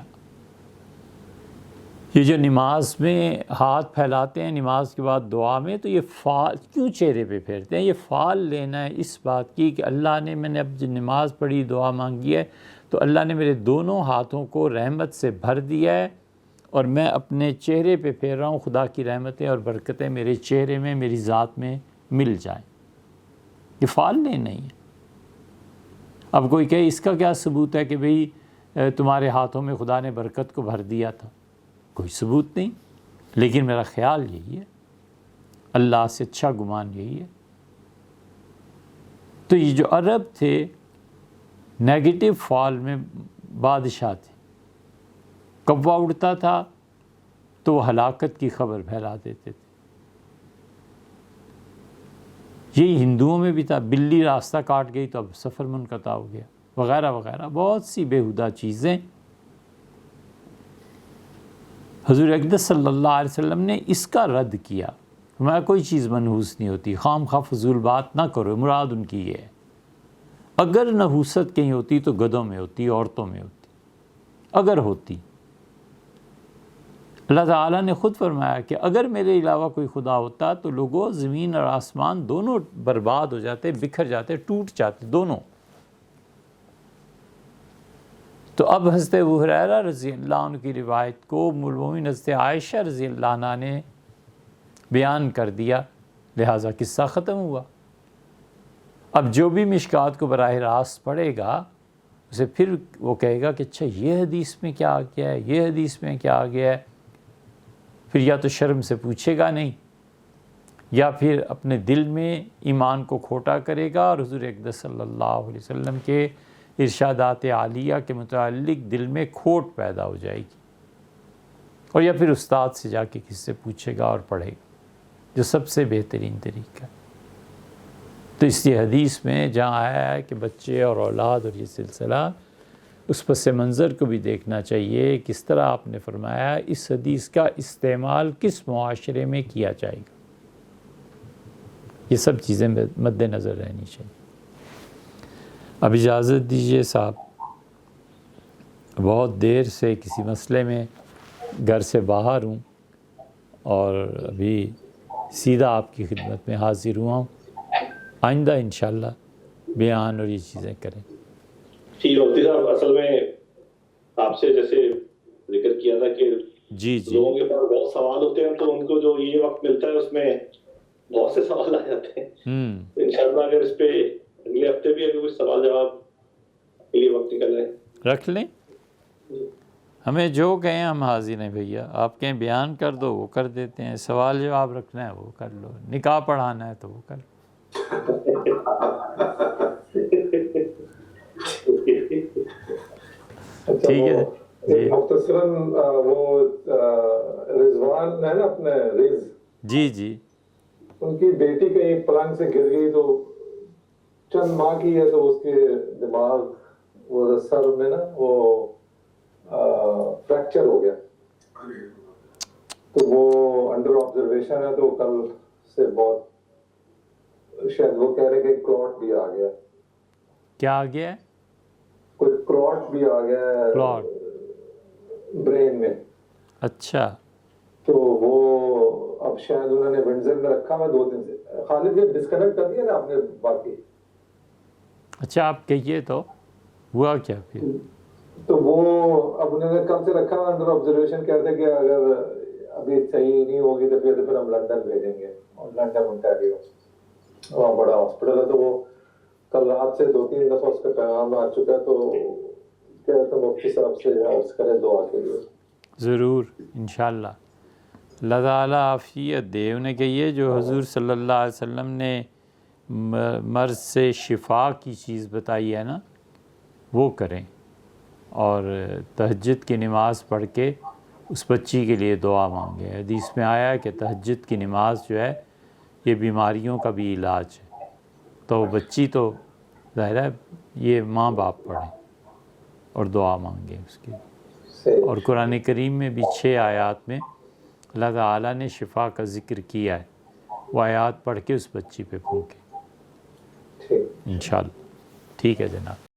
یہ جو نماز میں ہاتھ پھیلاتے ہیں نماز کے بعد دعا میں، تو یہ فعل کیوں چہرے پہ پھیرتے ہیں؟ یہ فعل لینا ہے اس بات کی کہ اللہ نے، میں نے اب جو نماز پڑھی، دعا مانگی ہے، تو اللہ نے میرے دونوں ہاتھوں کو رحمت سے بھر دیا ہے، اور میں اپنے چہرے پہ پھیر رہا ہوں، خدا کی رحمتیں اور برکتیں میرے چہرے میں، میری ذات میں مل جائیں۔ یہ فعل لینا ہی ہے۔ اب کوئی کہے اس کا کیا ثبوت ہے کہ بھئی تمہارے ہاتھوں میں خدا نے برکت کو بھر دیا تھا؟ کوئی ثبوت نہیں، لیکن میرا خیال یہی ہے، اللہ سے اچھا گمان یہی ہے۔ تو یہ جو عرب تھے نیگیٹو فعل میں بادشاہ تھے، کوا اڑتا تھا تو وہ ہلاکت کی خبر پھیلا دیتے تھے۔ یہی ہندوؤں میں بھی تھا، بلی راستہ کاٹ گئی تو اب سفر منقطع ہو گیا، وغیرہ وغیرہ، بہت سی بیہودہ چیزیں۔ حضور اقدس صلی اللہ علیہ وسلم نے اس کا رد کیا، ہمارا کوئی چیز منحوس نہیں ہوتی، خام خواہ فضول بات نہ کرو، مراد ان کی یہ ہے۔ اگر نحوست کہیں ہوتی تو گدھوں میں ہوتی، عورتوں میں ہوتی، اگر ہوتی۔ اللہ تعالیٰ نے خود فرمایا کہ اگر میرے علاوہ کوئی خدا ہوتا تو لوگوں، زمین اور آسمان دونوں برباد ہو جاتے، بکھر جاتے، ٹوٹ جاتے دونوں۔ تو اب حضرت ابو ہریرہ رضی اللہ عنہ کی روایت کو ام المومنین حضرت عائشہ رضی اللہ عنہ نے بیان کر دیا، لہٰذا قصہ ختم ہوا۔ اب جو بھی مشکات کو براہ راست پڑھے گا، اسے پھر وہ کہے گا کہ اچھا یہ حدیث میں کیا آ گیا ہے، یہ حدیث میں کیا آ گیا ہے، پھر یا تو شرم سے پوچھے گا نہیں، یا پھر اپنے دل میں ایمان کو کھوٹا کرے گا، اور حضور اقدس صلی اللہ علیہ وسلم کے ارشادات عالیہ کے متعلق دل میں کھوٹ پیدا ہو جائے گی، اور یا پھر استاد سے جا کے کسی سے پوچھے گا اور پڑھے گا، جو سب سے بہترین طریقہ ہے۔ تو اس لیے حدیث میں جہاں آیا ہے کہ بچے اور اولاد اور یہ سلسلہ، اس پس منظر کو بھی دیکھنا چاہیے، کس طرح آپ نے فرمایا اس حدیث کا استعمال کس معاشرے میں کیا جائے گا، یہ سب چیزیں مد نظر رہنی چاہیے۔ اب اجازت دیجیے صاحب، بہت دیر سے کسی مسئلے میں گھر سے باہر ہوں اور ابھی سیدھا آپ کی خدمت میں حاضر ہوا ہوں. آئندہ انشاءاللہ بیان اور یہ چیزیں کریں. ٹھیک ہے مفتی صاحب، اصل میں آپ سے جیسے ذکر کیا تھا کہ جی لوگوں کے پاس بہت سوال ہوتے ہیں، تو ان کو جو یہ وقت ملتا ہے اس میں بہت سے سوال آ جاتے ہیں. انشاءاللہ اگر اس پہ اگلے ہفتے بھی اگر کچھ سوال جواب کے لیے وقت نکل جائے رکھ لیں. ہمیں جو کہیں ہم حاضر ہیں بھیا. آپ کہیں بیان کر دو وہ کر دیتے ہیں، سوال جواب رکھنا ہے وہ کر لو، نکاح پڑھانا ہے تو وہ کر لو. ٹھیک ہے جی. مختصراً وہ رضوان ہے نا اپنے رز، جی جی ان کی بیٹی کہیں پلنگ سے گر گئی تو چند ماہ کی ہے، تو اس کے دماغ وہ سر میں نا وہ فریکچر ہو گیا، تو وہ انڈر آبزرویشن ہے. تو کل سے بہت شاید وہ کہہ رہے کہ کلاٹ بھی آ گیا. کیا آ گیا ہے؟ کوئی کلاٹ بھی آ گیا ہے کلاٹ برین میں. اچھا. تو وہ اب شاید انہوں نے ونڈزر میں رکھا ہوا 2 دن سے. خالد یہ ڈسکنیکٹ کر دیا نا آپ نے باقی. اچھا آپ کہیے تو ہوا کیا پھر؟ تو وہ اب انہوں نے کل سے رکھا ہوا انڈر آبزرویشن. کہتے کہ اگر ابھی صحیح نہیں ہوگی تو پھر ہم لندن بھیجیں گے. اور لندن انٹیریو وہاں بڑا ہاسپٹل ہے. تو وہ کل رات سے 2-3 دفعہ اس کا پیغام آ چکا ہے. تو کہتے مفتی صاحب سے عرض کریں دعا کے لیے. ضرور انشاءاللہ. اللہ تعالیٰ عافیت دے. انہیں کہیے جو حضور صلی اللہ علیہ وسلم نے مرض سے شفا کی چیز بتائی ہے نا وہ کریں، اور تہجد کی نماز پڑھ کے اس بچی کے لیے دعا مانگے. حدیث میں آیا ہے کہ تہجد کی نماز جو ہے یہ بیماریوں کا بھی علاج ہے. تو بچی تو ظاہر ہے یہ ماں باپ پڑھیں اور دعا مانگیں اس کی. اور قرآن کریم میں بھی 6 آیات میں اللہ تعالیٰ نے شفا کا ذکر کیا ہے. وہ آیات پڑھ کے اس بچی پہ پھونکیں انشاءاللہ. ٹھیک ہے جناب.